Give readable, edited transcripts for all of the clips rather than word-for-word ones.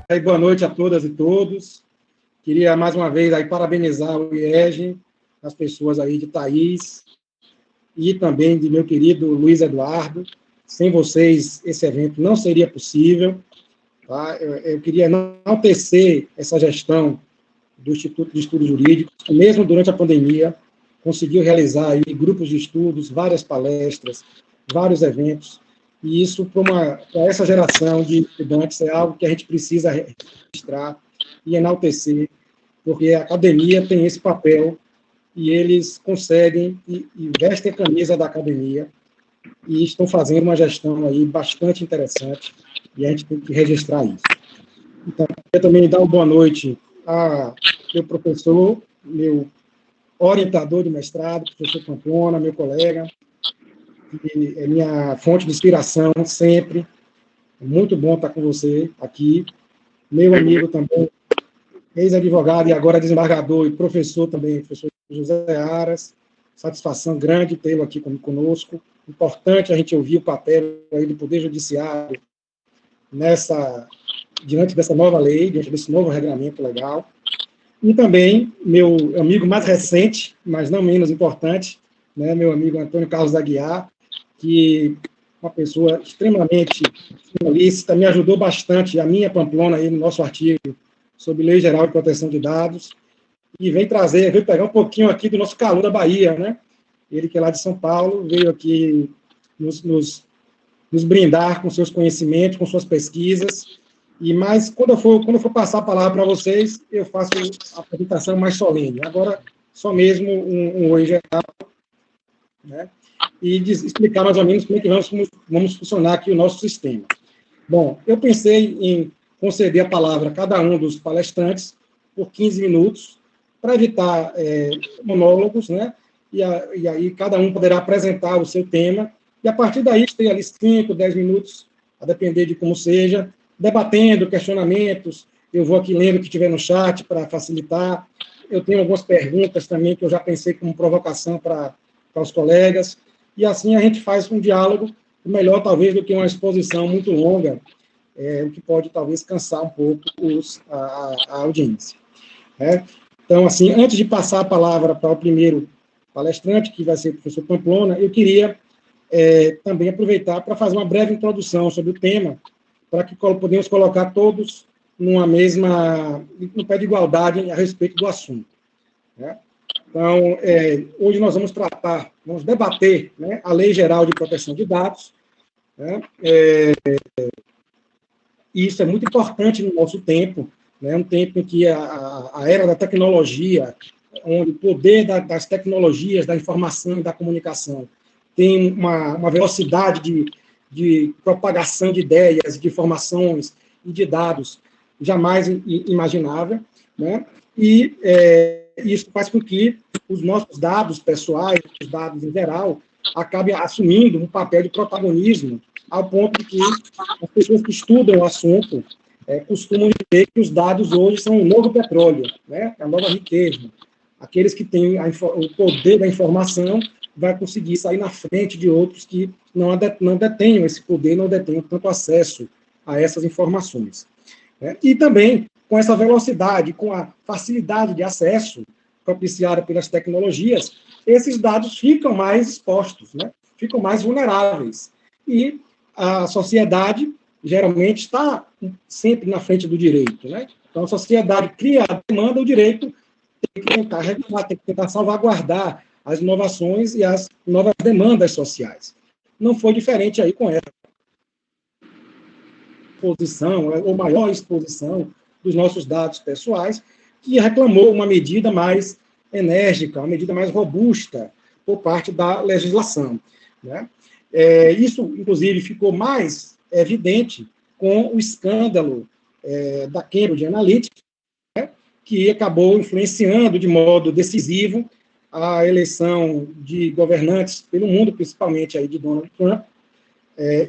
Aí, boa noite a todas e todos. Queria, mais uma vez, aí, parabenizar o IEG, as pessoas aí de Thaís e também de meu querido Luiz Eduardo. Sem vocês, esse evento não seria possível. Tá? Eu queria enaltecer essa gestão do Instituto de Estudos Jurídicos, que mesmo durante a pandemia, conseguiu realizar aí grupos de estudos, várias palestras, vários eventos, e isso, para essa geração de estudantes, é algo que a gente precisa registrar e enaltecer, porque a academia tem esse papel, e eles conseguem, e vestem a camisa da academia, e estão fazendo uma gestão aí bastante interessante, e a gente tem que registrar isso. Então, eu também dar uma boa noite a meu professor, meu orientador de mestrado, professor Pamplona, meu colega, que é minha fonte de inspiração sempre. É muito bom estar com você aqui. Meu amigo também, ex-advogado e agora desembargador e professor também, professor José Aras. Satisfação grande tê-lo aqui conosco. Importante a gente ouvir o papel aí do Poder Judiciário diante dessa nova lei, diante desse novo regulamento legal. E também meu amigo mais recente, mas não menos importante, né, meu amigo Antônio Carlos Aguiar, que é uma pessoa extremamente solícita, me ajudou bastante, a minha Pamplona, aí, no nosso artigo sobre Lei Geral de Proteção de Dados, e veio pegar um pouquinho aqui do nosso calor da Bahia, né? Ele que é lá de São Paulo, veio aqui nos brindar com seus conhecimentos, com suas pesquisas. Mas quando eu for passar a palavra para vocês, eu faço a apresentação mais solene. Agora, só mesmo um oi geral, né? E explicar mais ou menos como é que vamos funcionar aqui o nosso sistema. Bom, eu pensei em conceder a palavra a cada um dos palestrantes por 15 minutos, para evitar monólogos, né? E aí cada um poderá apresentar o seu tema, e a partir daí tem ali 5, 10 minutos, a depender de como seja, debatendo questionamentos. Eu vou aqui lendo o que tiver no chat para facilitar. Eu tenho algumas perguntas também que eu já pensei como provocação para os colegas, e assim a gente faz um diálogo melhor, talvez, do que uma exposição muito longa, o que pode, talvez, cansar um pouco a audiência. Então, assim, antes de passar a palavra para o primeiro palestrante, que vai ser o professor Pamplona, eu queria também aproveitar para fazer uma breve introdução sobre o tema, para que podemos colocar todos no pé de igualdade a respeito do assunto. Né? Então, hoje nós vamos debater, né, a Lei Geral de Proteção de Dados, né? Isso é muito importante no nosso tempo, né? Um tempo em que a era da tecnologia, onde o poder das tecnologias, da informação e da comunicação tem uma velocidade de propagação de ideias, de informações e de dados jamais imaginável, né? E isso faz com que os nossos dados pessoais, os dados em geral, acabem assumindo um papel de protagonismo, ao ponto de que as pessoas que estudam o assunto costumam dizer que os dados hoje são o novo petróleo, né? A nova riqueza. Aqueles que têm o poder da informação vai conseguir sair na frente de outros que não detenham esse poder, não detenham tanto acesso a essas informações. E também, com essa velocidade, com a facilidade de acesso propiciada pelas tecnologias, esses dados ficam mais expostos, né? Ficam mais vulneráveis. E a sociedade, geralmente, está sempre na frente do direito, né? Então, a sociedade cria a demanda, o direito tem que tentar regular, tem que tentar salvaguardar as inovações e as novas demandas sociais. Não foi diferente aí com essa exposição, ou maior exposição dos nossos dados pessoais, que reclamou uma medida mais enérgica, uma medida mais robusta por parte da legislação, né? Isso, inclusive, ficou mais evidente com o escândalo da Cambridge Analytica, né, que acabou influenciando de modo decisivo a eleição de governantes pelo mundo, principalmente aí de Donald Trump,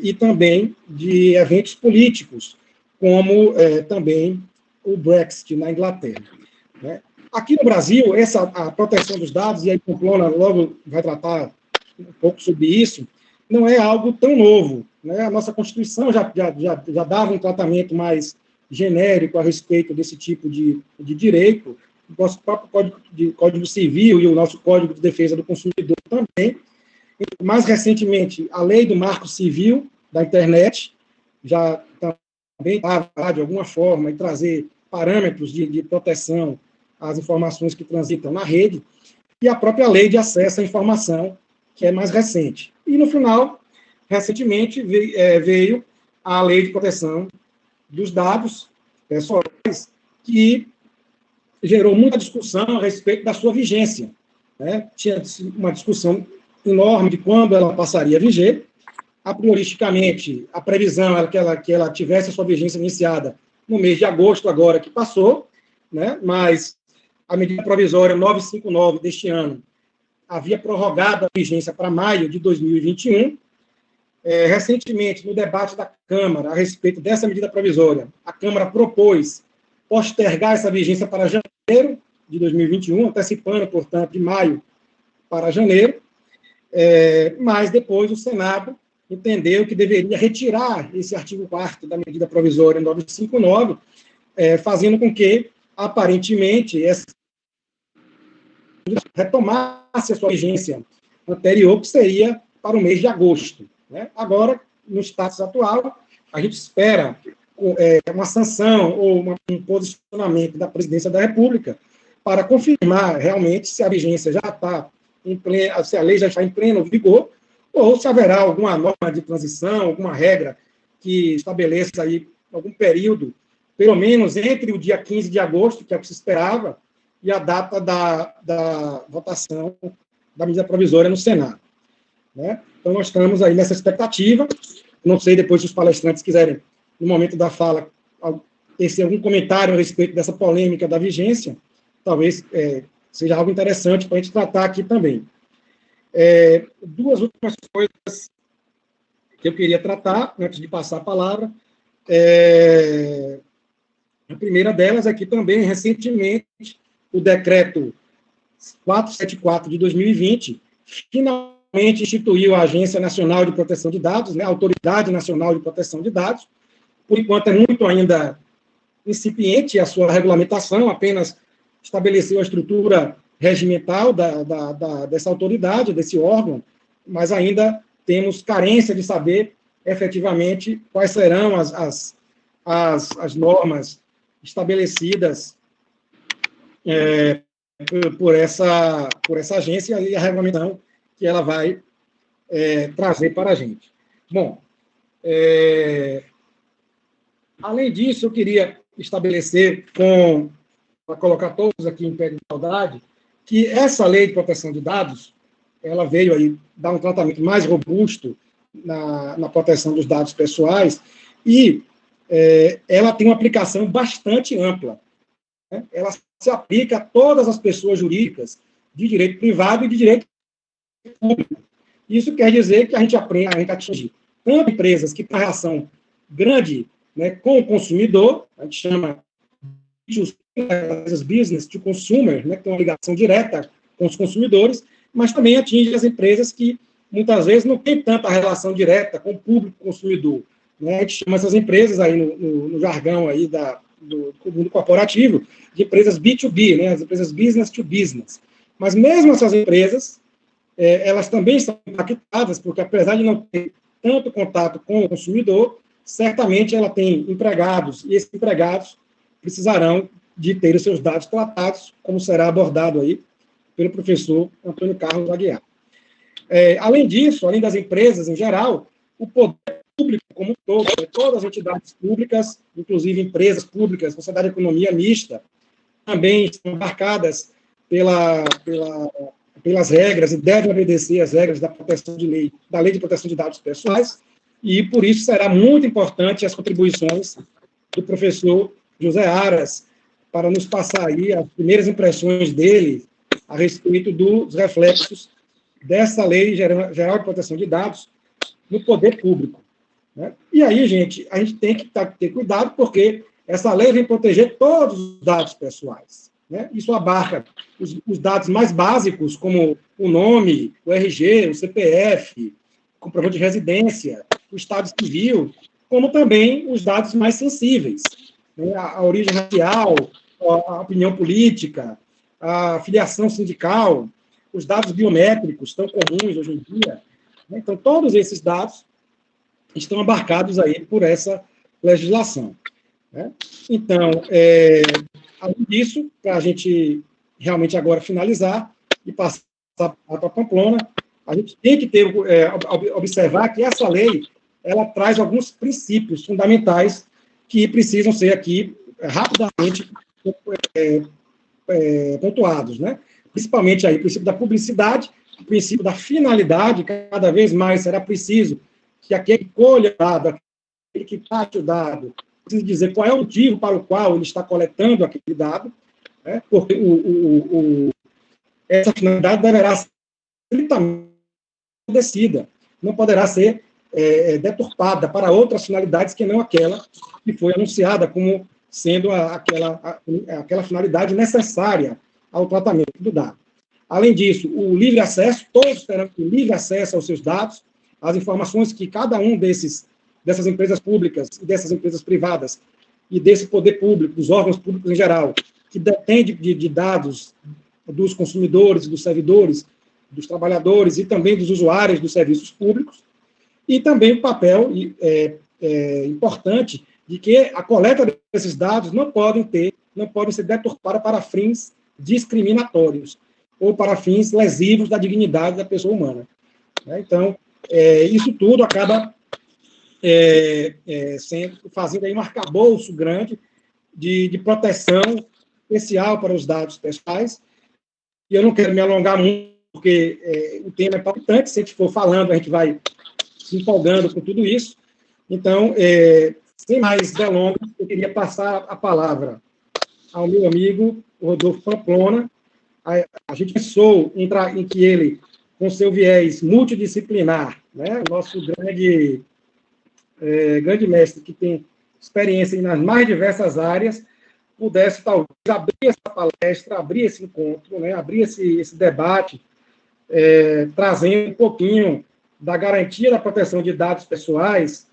e também de eventos políticos, como também o Brexit na Inglaterra. Né? Aqui no Brasil, a proteção dos dados, e aí Pamplona logo vai tratar um pouco sobre isso, não é algo tão novo. Né? A nossa Constituição já dava um tratamento mais genérico a respeito desse tipo de direito, o nosso próprio Código Civil e o nosso Código de Defesa do Consumidor também. E, mais recentemente, a Lei do Marco Civil da Internet já também está, de alguma forma, em trazer parâmetros de proteção às informações que transitam na rede, e a própria Lei de Acesso à Informação, que é mais recente. E, no final, recentemente, veio a Lei de Proteção dos Dados Pessoais, que gerou muita discussão a respeito da sua vigência, né? Tinha uma discussão enorme de quando ela passaria a viger. A prioristicamente, a previsão era que ela tivesse a sua vigência iniciada no mês de agosto, agora que passou, né? Mas a medida provisória 959 deste ano havia prorrogado a vigência para maio de 2021. Recentemente, no debate da Câmara a respeito dessa medida provisória, a Câmara propôs postergar essa vigência para janeiro de 2021, antecipando, portanto, de maio para janeiro, mas depois o Senado entendeu que deveria retirar esse artigo 4º da medida provisória 959, fazendo com que, aparentemente, essa retomasse a sua vigência anterior, que seria para o mês de agosto, né? Agora, no status atual, a gente espera uma sanção ou um posicionamento da Presidência da República para confirmar realmente se a vigência já está se a lei já está em pleno vigor, ou se haverá alguma norma de transição, alguma regra que estabeleça aí algum período, pelo menos entre o dia 15 de agosto, que é o que se esperava, e a data da votação da medida provisória no Senado, né? Então, nós estamos aí nessa expectativa. Não sei depois se os palestrantes quiserem, no momento da fala, tecer algum comentário a respeito dessa polêmica da vigência, talvez seja algo interessante para a gente tratar aqui também. Duas últimas coisas que eu queria tratar, antes de passar a palavra. A primeira delas é que também, recentemente, o decreto 474 de 2020 finalmente instituiu a Agência Nacional de Proteção de Dados, né, a Autoridade Nacional de Proteção de Dados. Por enquanto, é muito ainda incipiente a sua regulamentação, apenas estabeleceu a estrutura regimental dessa autoridade, desse órgão, mas ainda temos carência de saber efetivamente quais serão as normas estabelecidas por essa agência e a regulamentação que ela vai trazer para a gente. Bom, além disso, eu queria estabelecer, para colocar todos aqui em pé de igualdade, que essa lei de proteção de dados, ela veio aí dar um tratamento mais robusto na proteção dos dados pessoais e ela tem uma aplicação bastante ampla, né? Ela se aplica a todas as pessoas jurídicas de direito privado e de direito público. Isso quer dizer que a gente atinge tanto empresas que têm uma relação grande, né, com o consumidor, a gente chama de business to consumer, né, que tem uma ligação direta com os consumidores, mas também atinge as empresas que muitas vezes não têm tanta relação direta com o público consumidor, né? A gente chama essas empresas aí no jargão aí do mundo corporativo de empresas B2B, né, as empresas business to business. Mas mesmo essas empresas, elas também são impactadas, porque apesar de não ter tanto contato com o consumidor, certamente ela tem empregados, e esses empregados precisarão de ter os seus dados tratados, como será abordado aí pelo professor Antônio Carlos Aguiar. Além disso, além das empresas em geral, o poder público como um todo, todas as entidades públicas, inclusive empresas públicas, sociedade de economia mista, também estão marcadas pelas regras e devem obedecer às regras da Lei de Proteção de Dados Pessoais, e por isso será muito importante as contribuições do professor José Aras, para nos passar aí as primeiras impressões dele a respeito dos reflexos dessa Lei Geral de Proteção de Dados no poder público, né? E aí, gente, a gente tem que ter cuidado, porque essa lei vem proteger todos os dados pessoais, né? Isso abarca os dados mais básicos, como o nome, o RG, o CPF, o comprovante de residência, o estado civil, como também os dados mais sensíveis, né, a origem racial, a opinião política, a filiação sindical, os dados biométricos tão comuns hoje em dia. Né? Então, todos esses dados estão abarcados aí por essa legislação. Né? Então, além disso, para a gente realmente agora finalizar e passar para a Pamplona, a gente tem que observar que essa lei ela traz alguns princípios fundamentais que precisam ser aqui rapidamente pontuados, né? Principalmente aí o princípio da publicidade, o princípio da finalidade, cada vez mais será preciso que aquele que colhe o dado, aquele que trate o dado, precisa dizer qual é o motivo para o qual ele está coletando aquele dado, né? Porque essa finalidade deverá ser estritamente estabelecida, não poderá ser deturpada para outras finalidades que não aquela que foi anunciada como sendo aquela finalidade necessária ao tratamento do dado. Além disso, o livre acesso, todos terão livre acesso aos seus dados, as informações que cada um dessas empresas públicas e dessas empresas privadas e desse poder público, dos órgãos públicos em geral, que depende de dados dos consumidores, dos servidores, dos trabalhadores e também dos usuários dos serviços públicos, e também o papel importante de que a coleta desses dados não podem ser deturpadas para fins discriminatórios ou para fins lesivos da dignidade da pessoa humana. Então, isso tudo acaba fazendo aí um arcabouço grande de proteção especial para os dados pessoais. E eu não quero me alongar muito, porque o tema é importante, se a gente for falando, a gente vai se empolgando com tudo isso. Então, sem mais delongas, eu queria passar a palavra ao meu amigo Rodolfo Pamplona. A gente pensou em que ele, com seu viés multidisciplinar, né, nosso grande mestre, que tem experiência nas mais diversas áreas, pudesse, talvez, abrir essa palestra, abrir esse encontro, né, abrir esse debate, trazendo um pouquinho da garantia da proteção de dados pessoais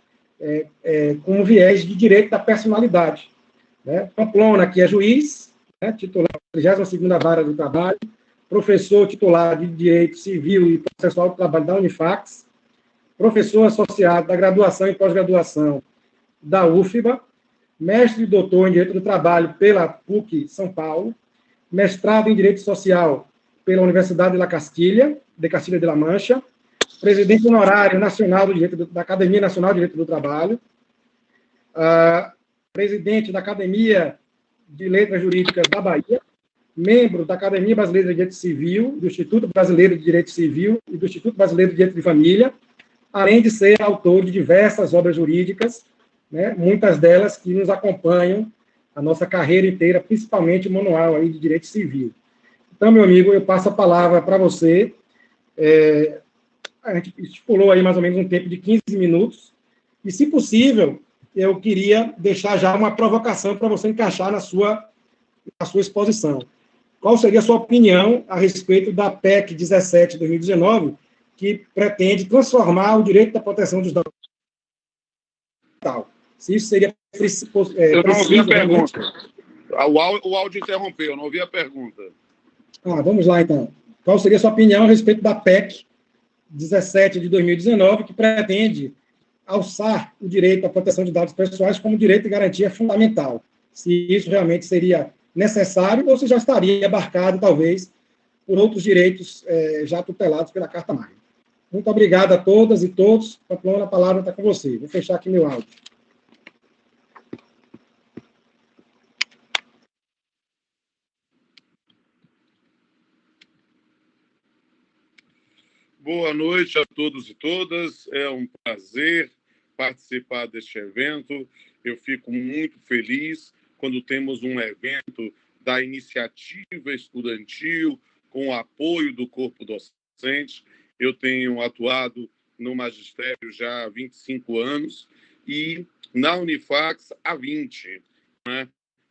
com um viés de direito da personalidade. Né? Pamplona, que é juiz, né, titular da 32ª Vara do Trabalho, professor titular de Direito Civil e Processual do Trabalho da Unifax, professor associado da graduação e pós-graduação da UFBA, mestre e doutor em Direito do Trabalho pela PUC São Paulo, mestrado em Direito Social pela Universidade de Castilha de La Mancha, presidente honorário nacional da Academia Nacional de Direito do Trabalho, presidente da Academia de Letras Jurídicas da Bahia, membro da Academia Brasileira de Direito Civil, do Instituto Brasileiro de Direito Civil e do Instituto Brasileiro de Direito de Família, além de ser autor de diversas obras jurídicas, né, muitas delas que nos acompanham a nossa carreira inteira, principalmente o manual aí de Direito Civil. Então, meu amigo, eu passo a palavra para você. A gente estipulou aí mais ou menos um tempo de 15 minutos, e, se possível, eu queria deixar já uma provocação para você encaixar na sua exposição. Qual seria a sua opinião a respeito da PEC 17 de 2019, que pretende transformar o direito da proteção dos dados? Se isso seria eu não ouvi a pergunta. O áudio interrompeu, eu não ouvi a pergunta. Vamos lá, então. Qual seria a sua opinião a respeito da PEC 17 de 2019, que pretende alçar o direito à proteção de dados pessoais como direito e garantia fundamental? Se isso realmente seria necessário ou se já estaria abarcado, talvez, por outros direitos já tutelados pela Carta Magna. Muito obrigado a todas e todos. Pamplona, a palavra está com você. Vou fechar aqui meu áudio. Boa noite a todos e todas. É um prazer participar deste evento. Eu fico muito feliz quando temos um evento da iniciativa estudantil com o apoio do corpo docente. Eu tenho atuado no magistério já há 25 anos e na Unifax há 20. Né?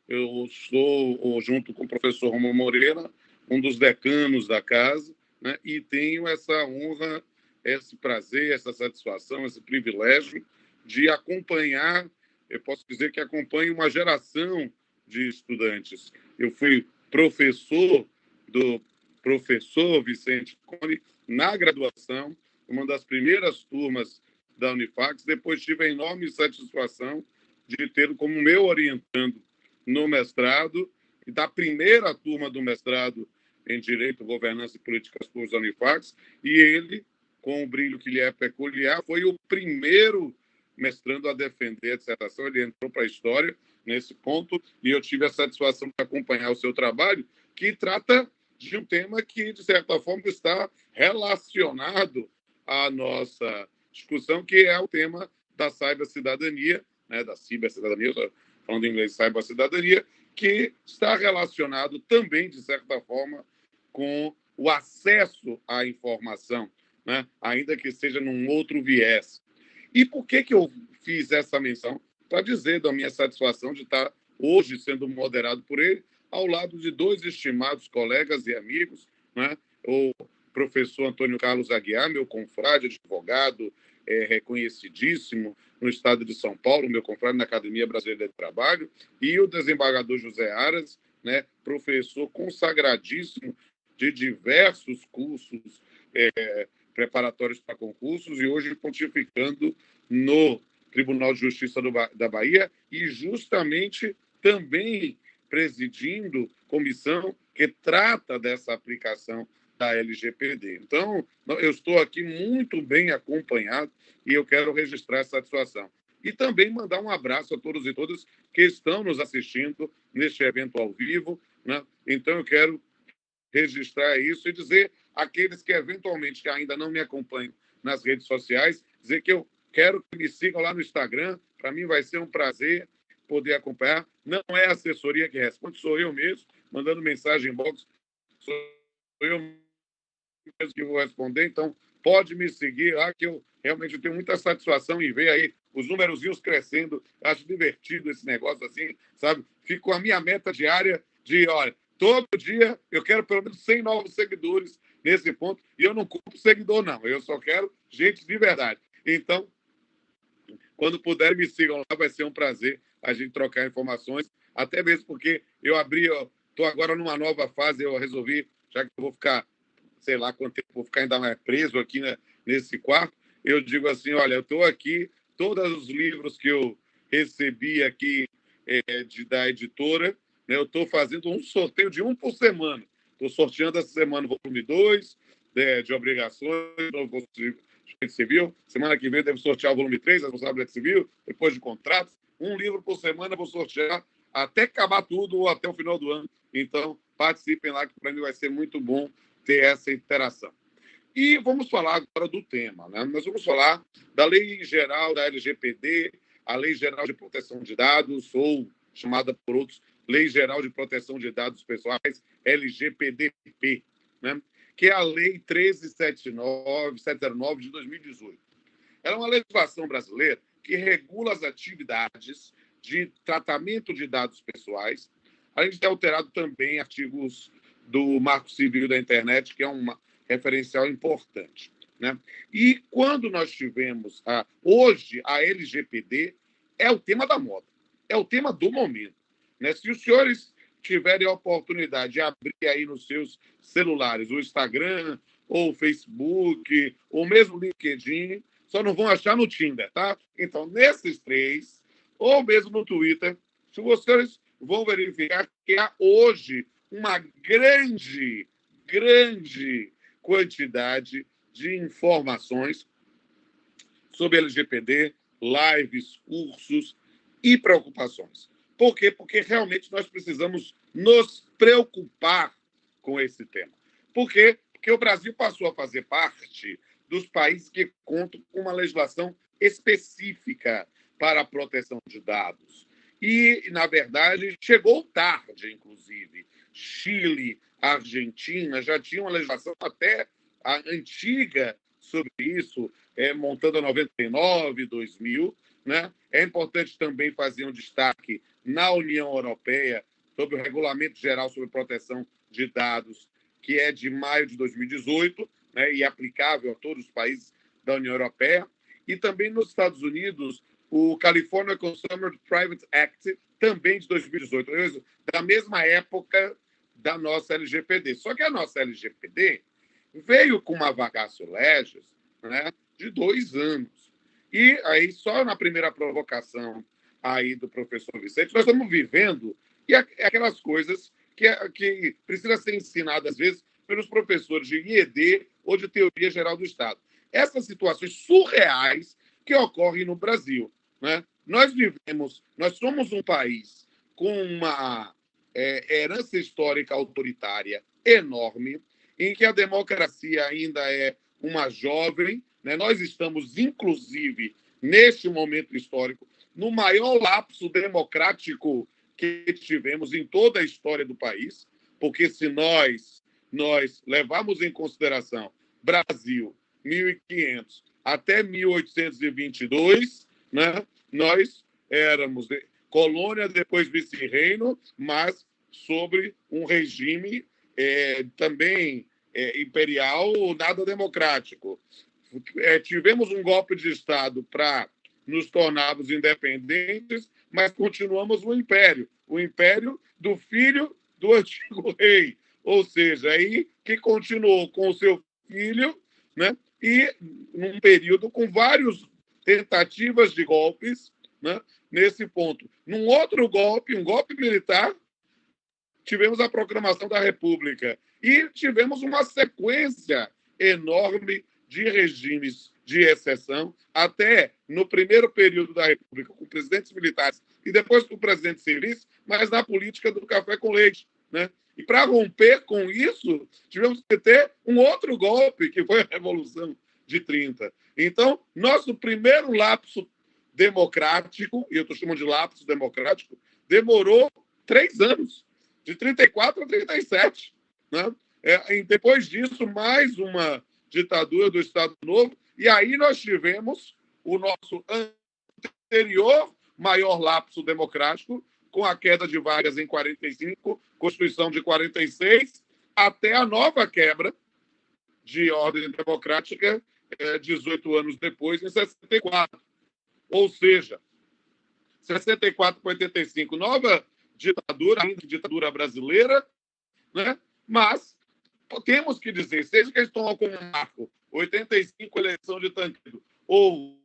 Eu sou, junto com o professor Romulo Moreira, um dos decanos da casa, né? E tenho essa honra, esse prazer, essa satisfação, esse privilégio de acompanhar eu posso dizer que acompanho uma geração de estudantes. Eu fui professor do professor Vicente Cone na graduação, uma das primeiras turmas da Unifax. Depois tive a enorme satisfação de tê-lo como meu orientando no mestrado, e da primeira turma do mestrado em Direito, Governança e Políticas Públicas da Unifax, e ele, com o brilho que lhe é peculiar, foi o primeiro mestrando a defender a dissertação. Ele entrou para a história nesse ponto, e eu tive a satisfação de acompanhar o seu trabalho, que trata de um tema que, de certa forma, está relacionado à nossa discussão, que é o tema da cibercidadania, né, da cibercidadania, falando em inglês, cibercidadania, que está relacionado também, de certa forma, com o acesso à informação, né, ainda que seja num outro viés. E por que eu fiz essa menção? Para dizer da minha satisfação de estar hoje sendo moderado por ele, ao lado de dois estimados colegas e amigos, né? O professor Antônio Carlos Aguiar, meu confrade, advogado, reconhecidíssimo no estado de São Paulo, meu confrade na Academia Brasileira de Trabalho, e o desembargador José Aras, né? Professor consagradíssimo de diversos cursos preparatórios para concursos, e hoje pontificando no Tribunal de Justiça da Bahia, e justamente também presidindo comissão que trata dessa aplicação da LGPD. Então, eu estou aqui muito bem acompanhado e eu quero registrar essa satisfação. E também mandar um abraço a todos e todas que estão nos assistindo neste evento ao vivo, né? Então, eu quero registrar isso e dizer àqueles que eventualmente ainda não me acompanham nas redes sociais, dizer que eu quero que me sigam lá no Instagram. Para mim vai ser um prazer poder acompanhar. Não é a assessoria que responde, sou eu mesmo, mandando mensagem em box, sou eu mesmo que vou responder. Então, pode me seguir lá, que eu realmente tenho muita satisfação em ver aí os numerozinhos crescendo. Acho divertido esse negócio assim, sabe? Fico com a minha meta diária de, olha, todo dia eu quero pelo menos 100 novos seguidores nesse ponto, e eu não compro seguidor, não. Eu só quero gente de verdade. Então, quando puderem, me sigam lá, vai ser um prazer a gente trocar informações, até mesmo porque eu estou agora numa nova fase, eu resolvi, já que eu vou ficar, sei lá quanto tempo, vou ficar ainda mais preso aqui, né, nesse quarto, eu digo assim, olha, eu estou aqui, todos os livros que eu recebi aqui da editora, né, eu estou fazendo um sorteio de um por semana. Estou sorteando essa semana o volume 2 de obrigações, novo civil. Semana que vem devo sortear o volume 3, responsabilidade civil, depois de contratos. Um livro por semana eu vou sortear até acabar tudo ou até o final do ano. Então, participem lá, que para mim vai ser muito bom ter essa interação. E vamos falar agora do tema, né? Nós vamos falar da Lei Geral da LGPD, a Lei Geral de Proteção de Dados, ou chamada por outros Lei Geral de Proteção de Dados Pessoais, LGPDP, né? Que é a Lei 13.709 de 2018. Ela é uma legislação brasileira que regula as atividades de tratamento de dados pessoais, além de ter alterado também artigos do Marco Civil da Internet, que é um referencial importante, né? E quando nós tivemos hoje a LGPD, é o tema da moda, é o tema do momento, né? Se os senhores tiverem a oportunidade de abrir aí nos seus celulares o Instagram, ou o Facebook, ou mesmo o LinkedIn, só não vão achar no Tinder, tá? Então, nesses três, ou mesmo no Twitter, se vocês vão verificar que há hoje uma grande quantidade de informações sobre LGPD, lives, cursos e preocupações. Por quê? Porque realmente nós precisamos nos preocupar com esse tema. Por quê? Porque o Brasil passou a fazer parte dos países que contam com uma legislação específica para a proteção de dados. E, na verdade, chegou tarde, inclusive. Chile, Argentina já tinham uma legislação até antiga sobre isso, montando a 99, 2000, né? É importante também fazer um destaque na União Europeia sobre o Regulamento Geral sobre Proteção de Dados, que é de maio de 2018, né, e aplicável a todos os países da União Europeia. e também nos Estados Unidos, o California Consumer Private Act, também de 2018, da mesma época da nossa LGPD. Só que a nossa LGPD veio com uma vacatio legis, né, de 2 anos. E aí, só na primeira provocação aí do professor Vicente, nós estamos vivendo e aquelas coisas que precisa ser ensinada, às vezes, pelos professores de IED ou de Teoria Geral do Estado. Essas situações surreais que ocorrem no Brasil, né? Nós somos um país com uma herança histórica autoritária enorme, em que a democracia ainda é uma jovem, né? Nós estamos, inclusive, neste momento histórico, no maior lapso democrático que tivemos em toda a história do país, porque se nós levarmos em consideração Brasil, 1500 até 1822, né, nós éramos colônia, depois vice-reino, mas sobre um regime também imperial, nada democrático. Tivemos um golpe de Estado para nos tornarmos independentes, mas continuamos o império do filho do antigo rei, ou seja, aí que continuou com o seu filho, né? E num período com várias tentativas de golpes, né? Nesse ponto. Num outro golpe, um golpe militar, tivemos a proclamação da República e tivemos uma sequência enorme de regimes de exceção, até no primeiro período da República, com presidentes militares e depois com presidentes civis, mas na política do café com leite, né? E para romper com isso, tivemos que ter um outro golpe, que foi a Revolução de 30. Então, nosso primeiro lapso democrático, e eu estou chamando de lapso democrático, demorou 3 anos, de 34 a 37. Né? Depois disso, mais uma ditadura do Estado Novo, e aí nós tivemos o nosso anterior maior lapso democrático, com a queda de Vargas em 45, Constituição de 46, até a nova quebra de ordem democrática 18 anos depois, em 64. Ou seja, 64 para 85, nova ditadura, ainda ditadura brasileira, né? Mas temos que dizer, seja que eles tomam como marco 85, eleição de Tancredo, ou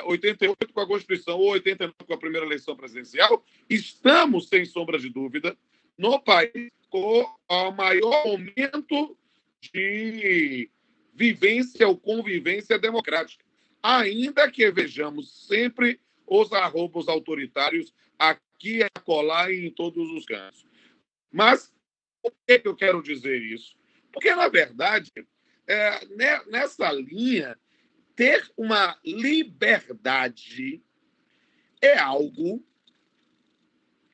88 com a Constituição, ou 89 com a primeira eleição presidencial, estamos, sem sombra de dúvida, no país com o maior momento de vivência ou convivência democrática. Ainda que vejamos sempre os arroubos autoritários aqui, acolá e em todos os cantos. Mas por que eu quero dizer isso? Porque, na verdade, nessa linha, ter uma liberdade é algo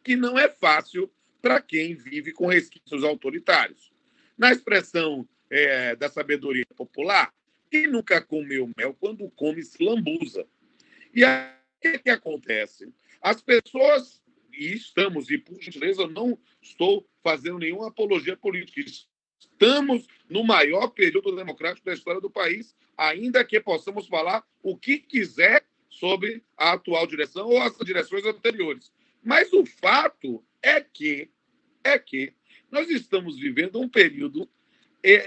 que não é fácil para quem vive com resquícios autoritários. Na expressão da sabedoria popular, quem nunca comeu mel quando come se lambuza? E aí, o que acontece? As pessoas, e por gentileza, eu não estou fazendo nenhuma apologia política, estamos no maior período democrático da história do país, ainda que possamos falar o que quiser sobre a atual direção ou as direções anteriores. Mas o fato é que nós estamos vivendo um período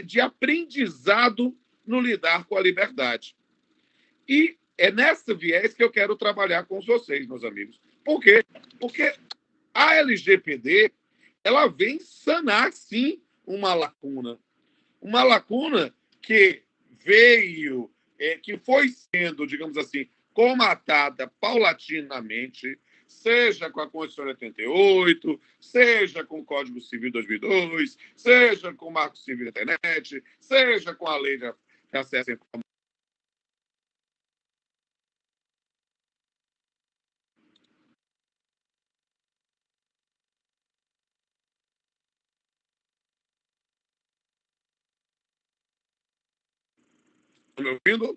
de aprendizado no lidar com a liberdade. E é nessa viés que eu quero trabalhar com vocês, meus amigos. Por quê? Porque a LGPD ela vem sanar, sim, uma lacuna que veio, que foi sendo, digamos assim, comatada paulatinamente, seja com a Constituição de 88, seja com o Código Civil de 2002, seja com o Marco Civil da Internet, seja com a Lei de Acesso à Informação.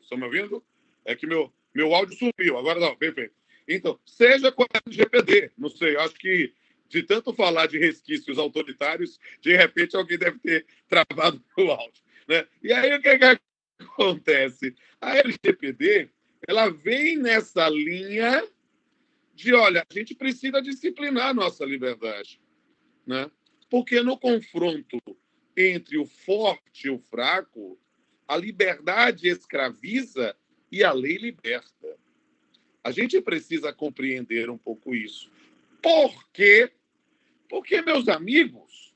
Estão me ouvindo? É que meu áudio sumiu. Agora não, perfeito. Então, seja com a LGPD, não sei, acho que de tanto falar de resquícios autoritários, de repente alguém deve ter travado o áudio. Né? E aí o que acontece? A LGPD ela vem nessa linha de, olha, a gente precisa disciplinar a nossa liberdade, né? Porque no confronto entre o forte e o fraco, a liberdade escraviza e a lei liberta. A gente precisa compreender um pouco isso. Por quê? Porque, meus amigos,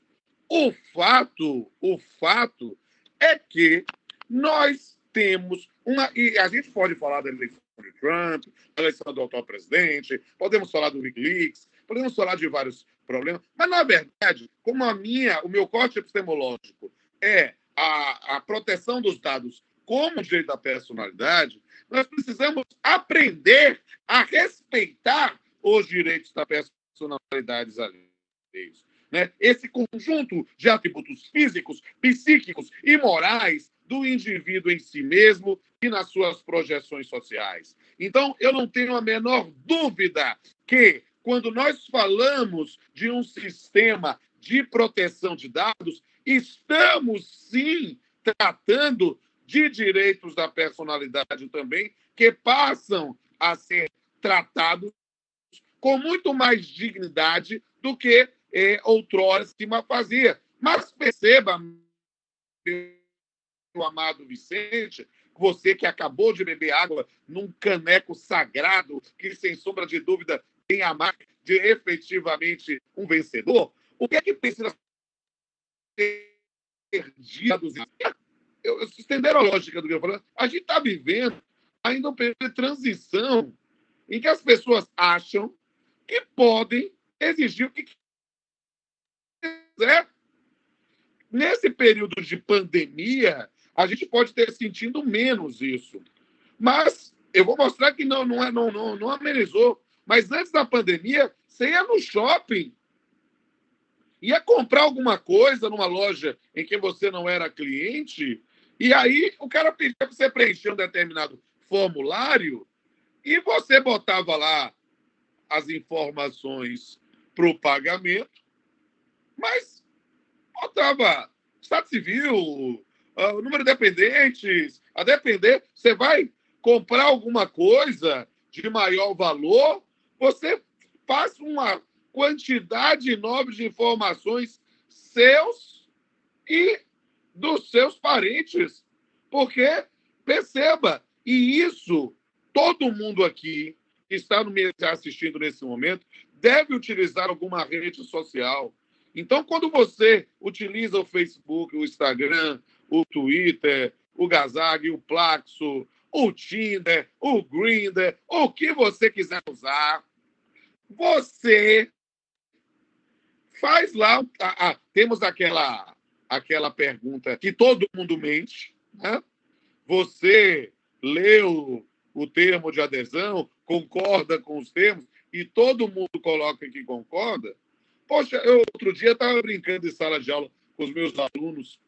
o fato é que nós temos uma... E a gente pode falar da eleição de Trump, da eleição do atual presidente, podemos falar do Wikileaks, podemos falar de vários problemas, mas, na verdade, como o meu corte epistemológico é a proteção dos dados como direito da personalidade, nós precisamos aprender a respeitar os direitos da personalidade alheios. Né? Esse conjunto de atributos físicos, psíquicos e morais do indivíduo em si mesmo e nas suas projeções sociais. Então, eu não tenho a menor dúvida que, quando nós falamos de um sistema de proteção de dados, estamos, sim, tratando de direitos da personalidade também, que passam a ser tratados com muito mais dignidade do que outrora se fazia. Mas perceba, meu amado Vicente, você que acabou de beber água num caneco sagrado, que, sem sombra de dúvida, tem a marca de efetivamente um vencedor, o que é que precisa ser perdido? Eu estender a lógica do que eu falei. A gente está vivendo ainda um período de transição em que as pessoas acham que podem exigir o que quiser. Nesse período de pandemia, a gente pode ter sentido menos isso. Mas eu vou mostrar que não amenizou. Mas antes da pandemia, você ia no shopping, ia comprar alguma coisa numa loja em que você não era cliente, e aí o cara pedia para você preencher um determinado formulário e você botava lá as informações para o pagamento, mas botava Estado Civil, número de dependentes, a depender, você vai comprar alguma coisa de maior valor, você faz uma quantidade enorme de informações seus e dos seus parentes. Porque, perceba, e isso, todo mundo aqui que está me assistindo nesse momento deve utilizar alguma rede social. Então, quando você utiliza o Facebook, o Instagram, o Twitter, o Gazag, o Plaxo, o Tinder, o Grindr, o que você quiser usar, você faz lá. Temos aquela pergunta que todo mundo mente, né? Você leu o termo de adesão, concorda com os termos, e todo mundo coloca que concorda. Poxa, eu outro dia estava brincando em sala de aula com os meus alunos,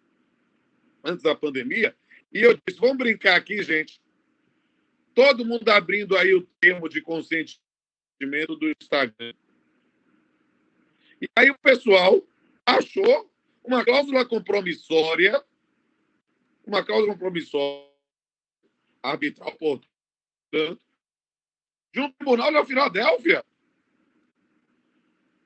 antes da pandemia, e eu disse, vamos brincar aqui, gente. Todo mundo abrindo aí o termo de consentimento do Instagram. E aí o pessoal achou uma cláusula compromissória, arbitral, portanto, de um tribunal de Filadélfia.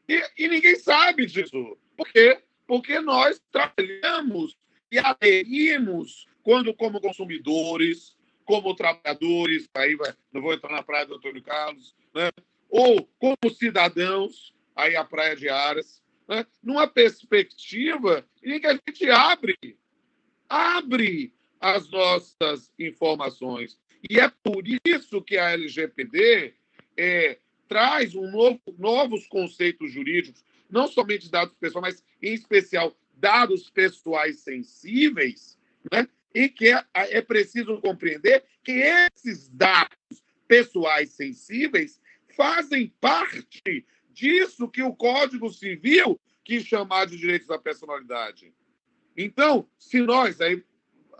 E ninguém sabe disso. Por quê? Porque nós trabalhamos e aderimos como consumidores, como trabalhadores, não vou entrar na praia do Antônio Carlos, né? Ou como cidadãos, aí a praia de Aras, né? Numa perspectiva em que a gente abre as nossas informações. E é por isso que a LGPD traz novos conceitos jurídicos, não somente dados pessoais, mas, em especial, dados pessoais sensíveis, né? E que é preciso compreender que esses dados pessoais sensíveis fazem parte disso que o Código Civil quis chamar de direitos da personalidade. Então, se nós, aí,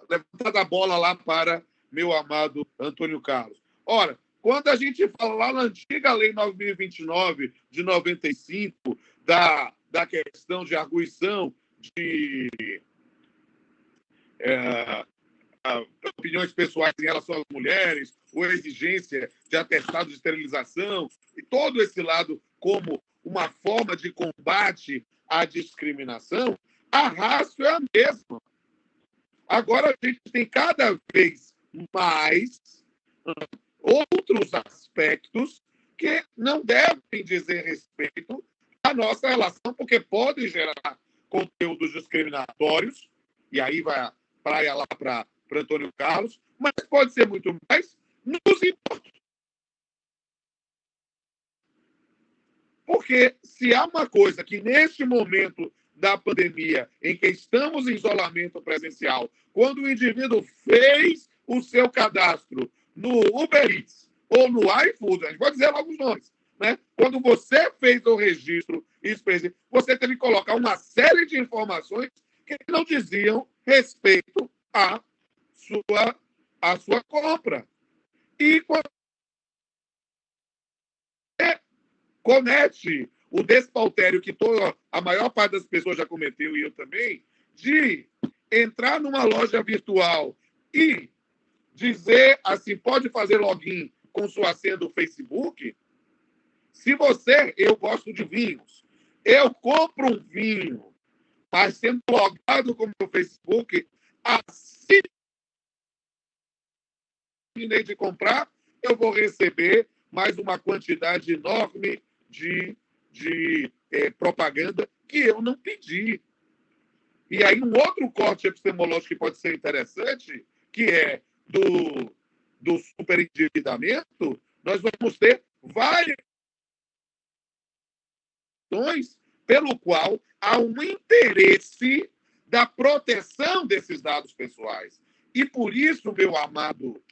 levantada a bola lá para meu amado Antônio Carlos. Ora, quando a gente fala lá na antiga Lei 9.029, de 95, da questão de arguição, de opiniões pessoais em relação às mulheres, ou a exigência de atestado de esterilização, e todo esse lado como uma forma de combate à discriminação, a ratio é a mesma. Agora a gente tem cada vez mais outros aspectos que não devem dizer respeito à nossa relação, porque podem gerar conteúdos discriminatórios, e aí vai a praia lá para Antônio Carlos, mas pode ser muito mais nos importa. Porque se há uma coisa que, neste momento da pandemia, em que estamos em isolamento presencial, quando o indivíduo fez o seu cadastro no Uber Eats ou no iFood, a gente pode dizer logo os nomes, né? Quando você fez o registro, você teve que colocar uma série de informações que não diziam respeito à sua compra. E quando comete o despautério que a maior parte das pessoas já cometeu, e eu também, de entrar numa loja virtual e dizer assim, pode fazer login com sua senha do Facebook. Eu gosto de vinhos, eu compro um vinho, mas sendo logado com o meu Facebook, assim que terminei de comprar, eu vou receber mais uma quantidade enorme de propaganda que eu não pedi. E aí, um outro corte epistemológico que pode ser interessante, que é do superendividamento, nós vamos ter várias questões pelo qual há um interesse da proteção desses dados pessoais. E por isso, meu amado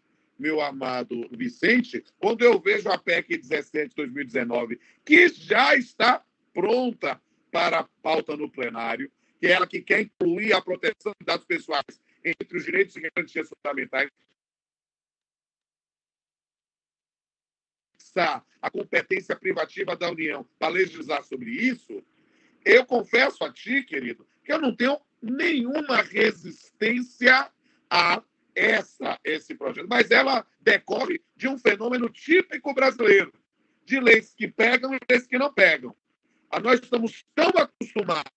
Vicente, quando eu vejo a PEC 17 de 2019, que já está pronta para a pauta no plenário, que é ela que quer incluir a proteção de dados pessoais entre os direitos e garantias fundamentais, a competência privativa da União para legislar sobre isso, eu confesso a ti, querido, que eu não tenho nenhuma resistência a esse projeto, mas ela decorre de um fenômeno típico brasileiro, de leis que pegam e leis que não pegam. Nós estamos tão acostumados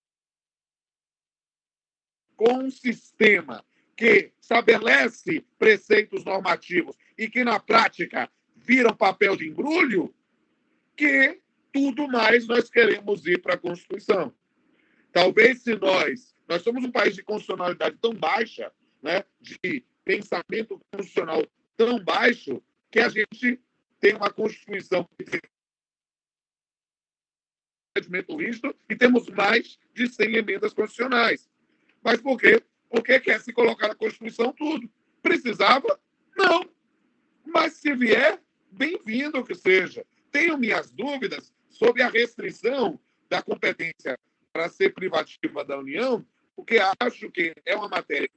com um sistema que estabelece preceitos normativos e que, na prática, viram papel de embrulho, que tudo mais nós queremos ir para a Constituição. Talvez se nós somos um país de constitucionalidade tão baixa, né, de pensamento constitucional tão baixo, que a gente tem uma Constituição que tem procedimento rígido e temos mais de 100 emendas constitucionais. Mas por quê? Porque quer se colocar na Constituição tudo. Precisava? Não. Mas se vier, bem-vindo que seja. Tenho minhas dúvidas sobre a restrição da competência para ser privativa da União, porque acho que é uma matéria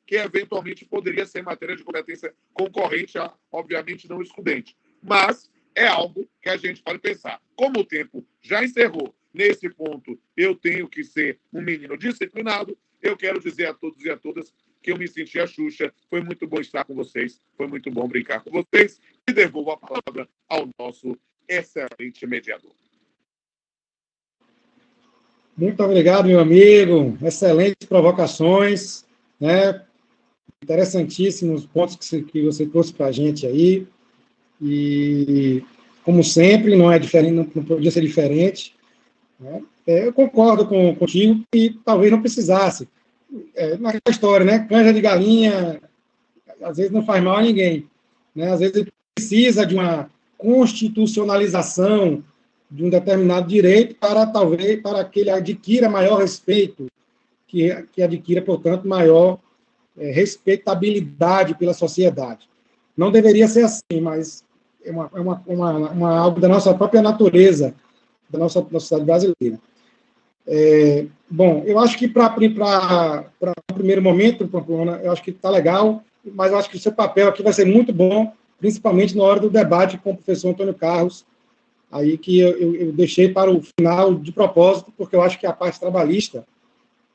que eventualmente poderia ser matéria de competência concorrente, obviamente não excludente. Mas é algo que a gente pode pensar. Como o tempo já encerrou, nesse ponto eu tenho que ser um menino disciplinado, eu quero dizer a todos e a todas que eu me senti a Xuxa. Foi muito bom estar com vocês, foi muito bom brincar com vocês, e devolvo a palavra ao nosso excelente mediador. Muito obrigado, meu amigo. Excelentes provocações, né? Interessantíssimos pontos que você trouxe para a gente aí. E, como sempre, não é diferente, não podia ser diferente, né? Eu concordo contigo que talvez não precisasse. Na história, né? Canja de galinha, às vezes não faz mal a ninguém, né? Às vezes precisa de uma constitucionalização de um determinado direito para que ele adquira maior respeito, que adquira, portanto, maior respeitabilidade pela sociedade. Não deveria ser assim, mas é algo da nossa própria natureza, da nossa sociedade brasileira. Bom, eu acho que para o primeiro momento, Pamplona, eu acho que está legal, mas eu acho que o seu papel aqui vai ser muito bom, principalmente na hora do debate com o professor Antônio Carlos, aí que eu deixei para o final de propósito, porque eu acho que a parte trabalhista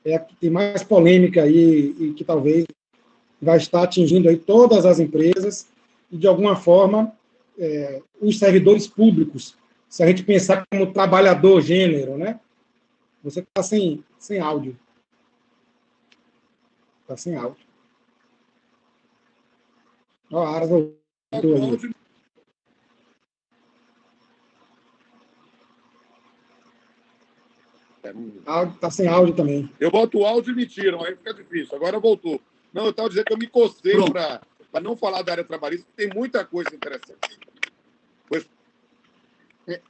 é a que tem mais polêmica aí e que talvez vai estar atingindo aí todas as empresas e, de alguma forma, os servidores públicos. Se a gente pensar como trabalhador gênero, né? Você está sem áudio. Está sem áudio. Ó, a Aras voltou aí. Está sem áudio também. Eu boto o áudio e me tiram, aí fica difícil. Agora voltou. Não, eu estava dizendo que eu me cocei para não falar da área trabalhista, porque tem muita coisa interessante. Pois... É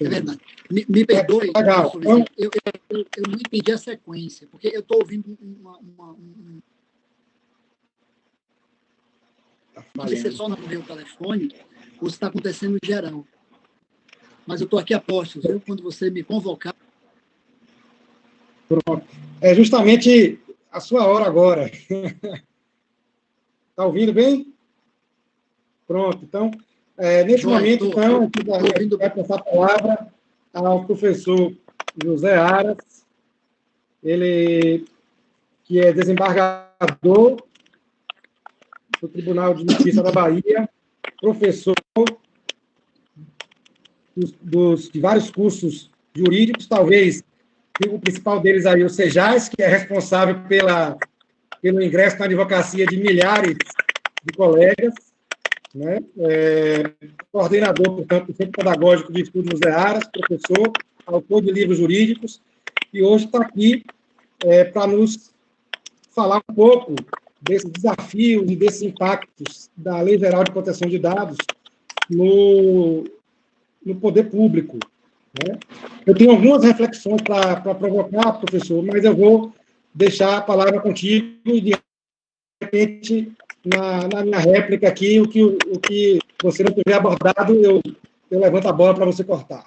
verdade. Me perdoe, legal. Eu não entendi a sequência, porque eu estou ouvindo Não sei se é só no meu telefone ou se está acontecendo em geral. Mas eu estou aqui a postos, viu? Quando você me convocar. Pronto. É justamente a sua hora agora. Está ouvindo bem? Pronto. Então, nesse momento, então, vai passar a palavra ao professor José Aras, ele que é desembargador do Tribunal de Justiça da Bahia, professor de vários cursos jurídicos, talvez o principal deles aí, o Sejais, que é responsável pelo ingresso na advocacia de milhares de colegas, né? Coordenador, portanto, do Centro Pedagógico de Estudos José Aras, professor, autor de livros jurídicos, e hoje está aqui para nos falar um pouco desses desafios e desses impactos da Lei Geral de Proteção de Dados no poder público, né? Eu tenho algumas reflexões para provocar, professor, mas eu vou deixar a palavra contigo e, de repente, na minha réplica aqui, o que você não tiver abordado, eu levanto a bola para você cortar.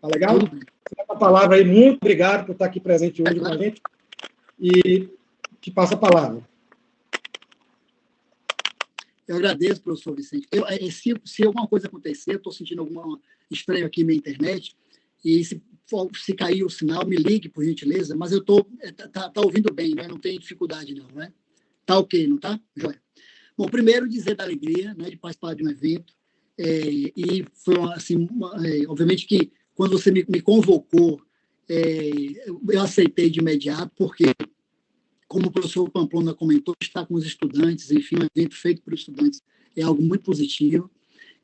Tá legal? Você dá a palavra aí. Muito obrigado por estar aqui presente hoje com a gente. E te passo a palavra. Eu agradeço, professor Vicente. Se alguma coisa acontecer, eu estou sentindo algum estranho aqui na minha internet, e se cair o sinal, me ligue, por gentileza, mas eu estou tá ouvindo bem, né? Não tem dificuldade, não, né? Tá ok, não tá? Joia. Bom, primeiro, dizer da alegria, né, de participar de um evento, e foi, assim, obviamente que quando você me convocou, eu aceitei de imediato, porque, como o professor Pamplona comentou, estar com os estudantes, enfim, um evento feito por estudantes é algo muito positivo.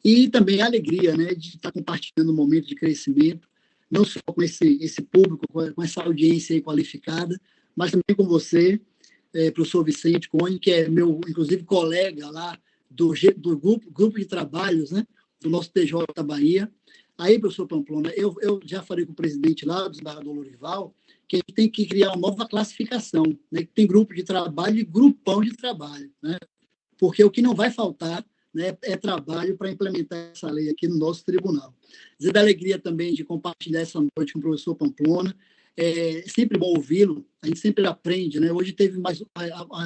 E também a alegria, né, de estar compartilhando um momento de crescimento, não só com esse público, com essa audiência aí qualificada, mas também com você, professor Vicente Cone, que é meu, inclusive, colega lá do grupo de trabalhos, né, do nosso TJ Bahia. Aí, professor Pamplona, eu já falei com o presidente lá, do desembargador Lorival, que a gente tem que criar uma nova classificação, né, que tem grupo de trabalho e grupão de trabalho, né, porque o que não vai faltar, né, é trabalho para implementar essa lei aqui no nosso tribunal. Dizer da alegria também de compartilhar essa noite com o professor Pamplona. É sempre bom ouvi-lo, a gente sempre aprende, né? Hoje teve mais,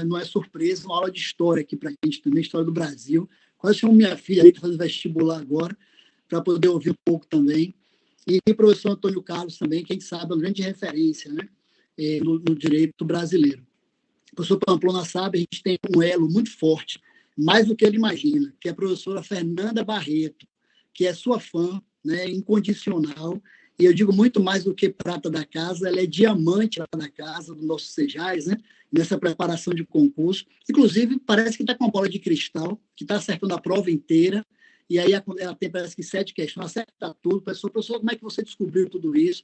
não é surpresa, uma aula de história aqui para a gente também, história do Brasil. Quase chamo minha filha aí, que está fazendo vestibular agora, para poder ouvir um pouco também. E o professor Antônio Carlos também, quem sabe, é uma grande referência, né, no direito brasileiro. O professor Pamplona sabe, a gente tem um elo muito forte, mais do que ele imagina, que é a professora Fernanda Barreto, que é sua fã, né, incondicional, e eu digo muito mais do que prata da casa, ela é diamante lá da casa, do nosso Sejais, né, nessa preparação de concurso. Inclusive, parece que está com uma bola de cristal, que está acertando a prova inteira, e aí ela tem, parece que 7 questões, acerta tudo. Professor, como é que você descobriu tudo isso?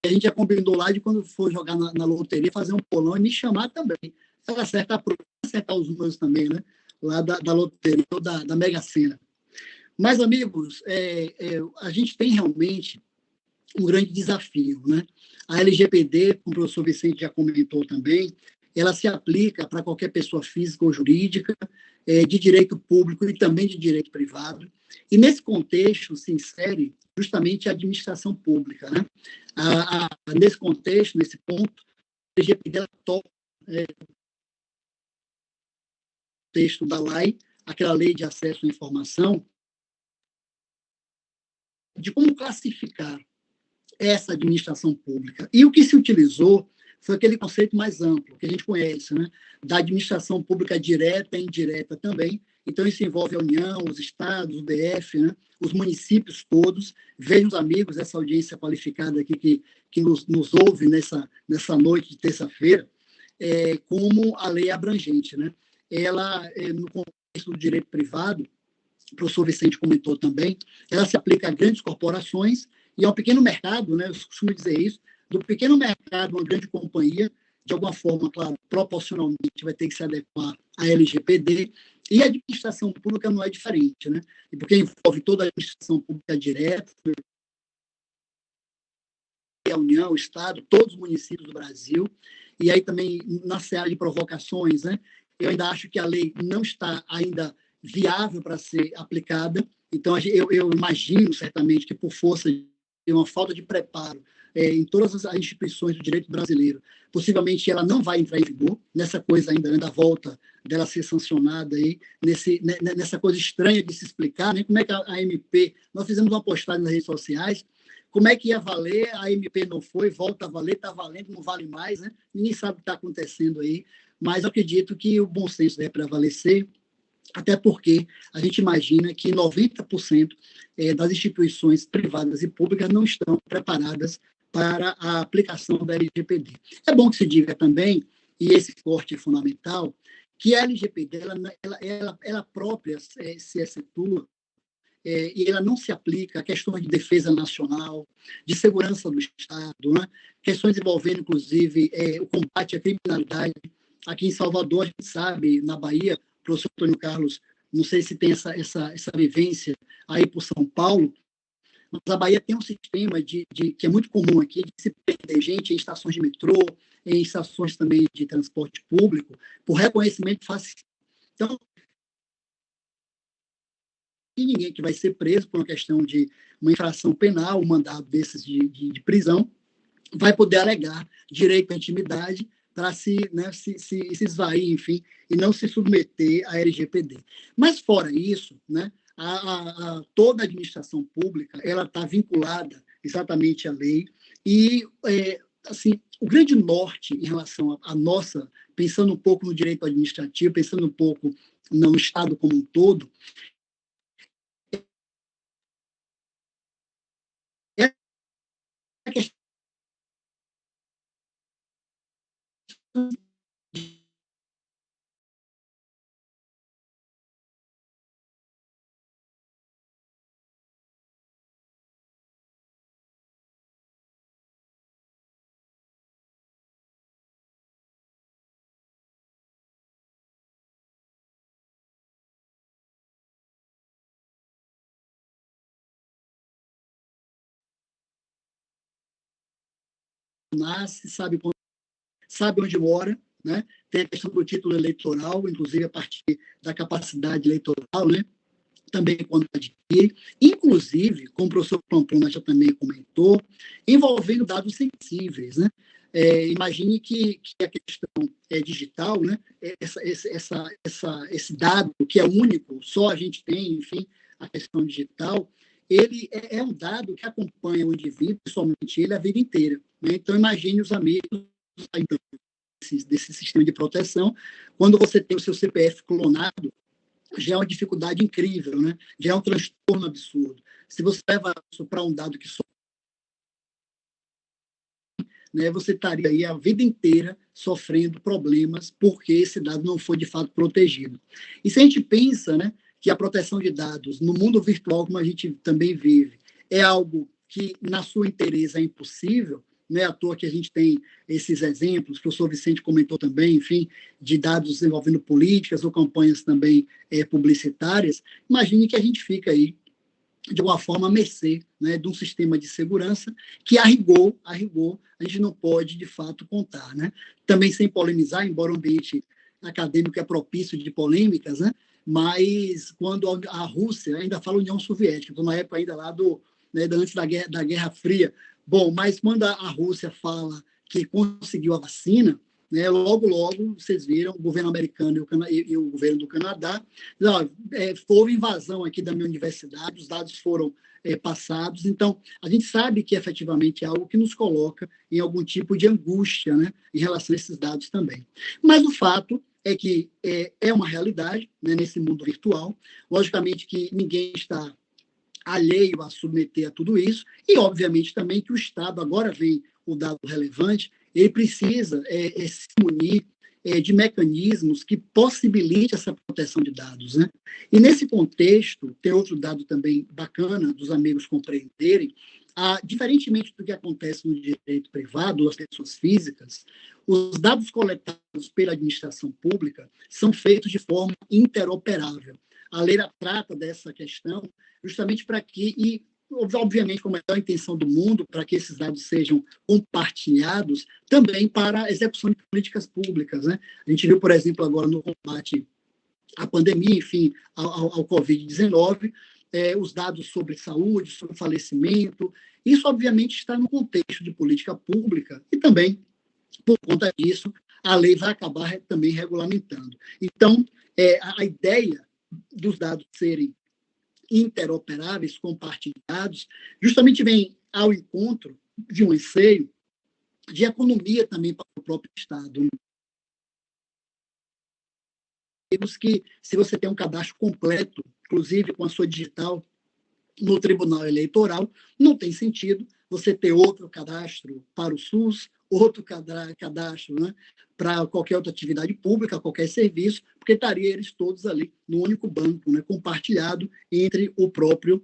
A gente já combinou lá de quando for jogar na loteria, fazer um polão e me chamar também. Ela acerta a prova, acertar os números também, né? Lá da loteria, ou da Mega Sena. Mas, amigos, a gente tem realmente um grande desafio, né? A LGPD, como o professor Vicente já comentou também, ela se aplica para qualquer pessoa física ou jurídica, de direito público e também de direito privado. E, nesse contexto, se insere justamente a administração pública, né? Nesse contexto, nesse ponto, a LGPD ela toca texto da lei, aquela lei de acesso à informação, de como classificar essa administração pública. E o que se utilizou foi aquele conceito mais amplo, que a gente conhece, né? Da administração pública direta e indireta também. Então, isso envolve a União, os estados, o DF, né? Os municípios todos. Vejam os amigos, essa audiência qualificada aqui que nos ouve nessa noite de terça-feira, como a lei é abrangente, né? Ela, no contexto do direito privado, o professor Vicente comentou também, ela se aplica a grandes corporações e ao pequeno mercado, né? Eu costumo dizer isso, do pequeno mercado, uma grande companhia, de alguma forma, claro, proporcionalmente vai ter que se adequar à LGPD, e a administração pública não é diferente, né? E porque envolve toda a administração pública direta, a União, o Estado, todos os municípios do Brasil, e aí também na seara de provocações, né? Eu ainda acho que a lei não está ainda viável para ser aplicada, então eu imagino certamente que por força de uma falta de preparo em todas as instituições do direito brasileiro, possivelmente ela não vai entrar em vigor, nessa coisa ainda da volta dela ser sancionada aí, nessa coisa estranha de se explicar, né? Como é que a MP, nós fizemos uma postagem nas redes sociais, como é que ia valer, a MP não foi, volta a valer, está valendo, não vale mais, né? Ninguém sabe o que está acontecendo aí, mas eu acredito que o bom senso deve prevalecer, até porque a gente imagina que 90% das instituições privadas e públicas não estão preparadas para a aplicação da LGPD. É bom que se diga também, e esse corte é fundamental, que a LGPD, ela própria se excetua e ela não se aplica a questões de defesa nacional, de segurança do Estado, né? Questões envolvendo, inclusive, o combate à criminalidade. Aqui em Salvador, a gente sabe, na Bahia, o professor Antônio Carlos, não sei se tem essa vivência aí por São Paulo, mas a Bahia tem um sistema que é muito comum aqui, de se prender gente em estações de metrô, em estações também de transporte público, por reconhecimento facial. Então, e ninguém que vai ser preso por uma questão de uma infração penal, um mandado desses de prisão, vai poder alegar direito à intimidade para se esvair, enfim, e não se submeter à LGPD. Mas, fora isso, né, toda a administração pública ela está vinculada exatamente à lei, e assim, o grande norte em relação à nossa, pensando um pouco no direito administrativo, pensando um pouco no Estado como um todo, é a questão nasce, sabe onde mora, né? Tem a questão do título eleitoral, inclusive a partir da capacidade eleitoral, né? Também quando adquire, inclusive, como o professor Pamplona já também comentou, envolvendo dados sensíveis, né? Imagine que a questão digital, né? Esse dado que é único, só a gente tem, enfim, a questão digital, ele é um dado que acompanha o indivíduo, somente ele, a vida inteira, né? Então, imagine os amigos então, desse sistema de proteção, quando você tem o seu CPF clonado, já é uma dificuldade incrível, né? Já é um transtorno absurdo. Se você leva isso para um dado que só, né, você estaria aí a vida inteira sofrendo problemas porque esse dado não foi de fato protegido. E se a gente pensa, né, que a proteção de dados no mundo virtual, como a gente também vive, é algo que, na sua inteireza, é impossível, não é à toa que a gente tem esses exemplos, o professor Vicente comentou também, enfim, de dados envolvendo políticas ou campanhas também publicitárias. Imagine que a gente fica aí, de alguma forma, à mercê, né, de um sistema de segurança que, a rigor, a gente não pode, de fato, contar, né? Também sem polemizar, embora o ambiente acadêmico é propício de polêmicas, né? Mas quando a Rússia, ainda fala União Soviética, estou na época ainda lá antes da Guerra Fria. Bom, mas quando a Rússia fala que conseguiu a vacina, né, logo, vocês viram, o governo americano e o governo do Canadá, houve invasão aqui da minha universidade, os dados foram passados, então a gente sabe que efetivamente é algo que nos coloca em algum tipo de angústia, né, em relação a esses dados também. Mas o fato é que é uma realidade, né, nesse mundo virtual, logicamente que ninguém está alheio a submeter a tudo isso, e obviamente também que o Estado, agora vem o dado relevante, ele precisa se munir de mecanismos que possibilitem essa proteção de dados, né? E nesse contexto, tem outro dado também bacana dos amigos compreenderem, diferentemente do que acontece no direito privado, das pessoas físicas, os dados coletados pela administração pública são feitos de forma interoperável. A lei trata dessa questão justamente para que, e obviamente com a melhor intenção do mundo, para que esses dados sejam compartilhados também para a execução de políticas públicas, né? A gente viu, por exemplo, agora no combate à pandemia, enfim, ao Covid-19, os dados sobre saúde, sobre falecimento, isso obviamente está no contexto de política pública e também, por conta disso, a lei vai acabar também regulamentando. Então, a ideia dos dados serem interoperáveis, compartilhados, justamente vem ao encontro de um anseio de economia também para o próprio Estado. Que, se você tem um cadastro completo, inclusive com a sua digital, no Tribunal Eleitoral, não tem sentido você ter outro cadastro para o SUS, outro cadastro, né, para qualquer outra atividade pública, qualquer serviço, porque estariam eles todos ali no único banco, né, compartilhado entre o próprio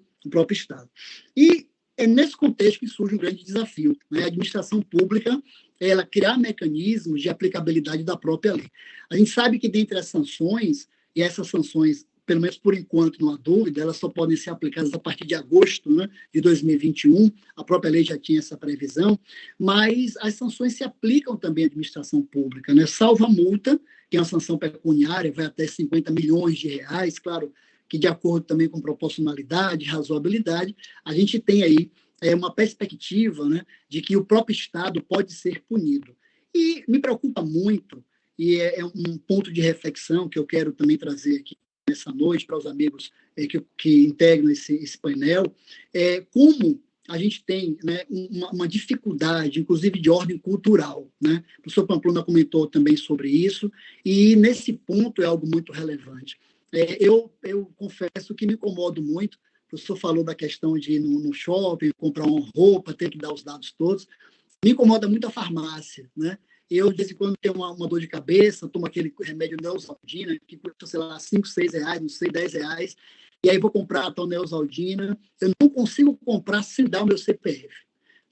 Estado. E é nesse contexto que surge um grande desafio, né, a administração pública, ela criar mecanismos de aplicabilidade da própria lei. A gente sabe que dentre as sanções, e essas sanções, pelo menos por enquanto, não há dúvida, elas só podem ser aplicadas a partir de agosto, né, de 2021, a própria lei já tinha essa previsão, mas as sanções se aplicam também à administração pública, né, salvo a multa, que é uma sanção pecuniária, vai até 50 milhões de reais, claro que de acordo também com proporcionalidade, razoabilidade, a gente tem aí uma perspectiva, né, de que o próprio Estado pode ser punido. E me preocupa muito, e é um ponto de reflexão que eu quero também trazer aqui nessa noite para os amigos que integram esse painel, como a gente tem, né, uma dificuldade, inclusive de ordem cultural, né? O professor Pamplona comentou também sobre isso, e nesse ponto é algo muito relevante. Eu confesso que me incomodo muito. O professor falou da questão de ir no shopping, comprar uma roupa, ter que dar os dados todos. Me incomoda muito a farmácia, né? Eu, de vez em quando, tenho uma dor de cabeça, tomo aquele remédio Neosaldina, que custa, sei lá, 5, 6 reais, não sei, 10 reais, e aí vou comprar a tal Neosaldina. Eu não consigo comprar sem dar o meu CPF.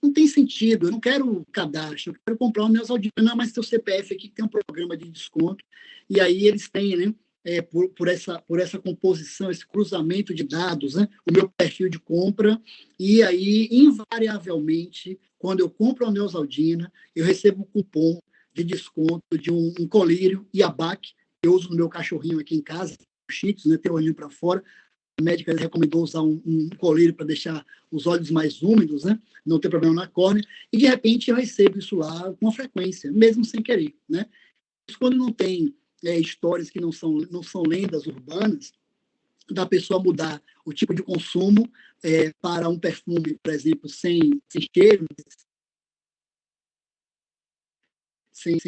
Não tem sentido, eu não quero cadastro, eu quero comprar uma Neosaldina. Não, mas seu CPF aqui tem um programa de desconto, e aí eles têm, né, por essa composição, esse cruzamento de dados, né, o meu perfil de compra, e aí, invariavelmente, quando eu compro a Neosaldina, eu recebo um cupom de desconto de um colírio Iabac, que eu uso no meu cachorrinho aqui em casa, Cheetos, né, ter o olhinho para fora. A médica recomendou usar um colírio para deixar os olhos mais úmidos, né, não ter problema na córnea, e de repente eu recebo isso lá com frequência, mesmo sem querer, né? Quando não tem histórias que não são lendas urbanas, da pessoa mudar o tipo de consumo para um perfume, por exemplo, sem cheiro, sem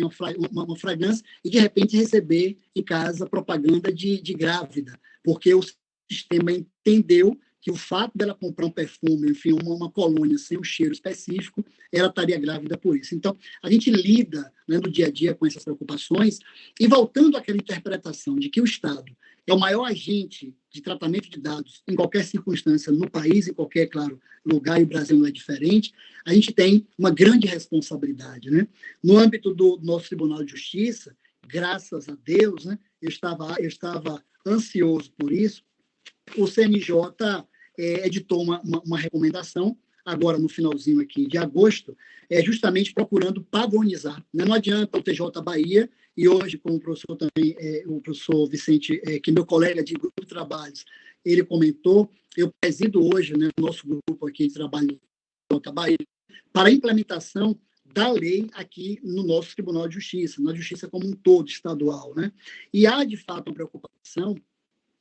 uma fragrância, e de repente receber em casa propaganda de grávida, porque o sistema entendeu que o fato dela comprar um perfume, enfim, uma colônia sem um cheiro específico, ela estaria grávida por isso. Então, a gente lida, né, no dia a dia com essas preocupações, e voltando àquela interpretação de que o Estado é o maior agente de tratamento de dados em qualquer circunstância no país, em qualquer, claro, lugar, e o Brasil não é diferente, a gente tem uma grande responsabilidade, né? No âmbito do nosso Tribunal de Justiça, graças a Deus, né, eu estava ansioso por isso, o CNJ editou uma recomendação, agora no finalzinho aqui de agosto, justamente procurando padronizar. Não adianta o TJ Bahia, e hoje, como o professor também, o professor Vicente, que é meu colega de grupo de trabalhos, ele comentou, eu presido hoje, né, o nosso grupo aqui de trabalho no TJ Bahia, para a implementação da lei aqui no nosso Tribunal de Justiça, na justiça como um todo, estadual, né? E há, de fato, uma preocupação,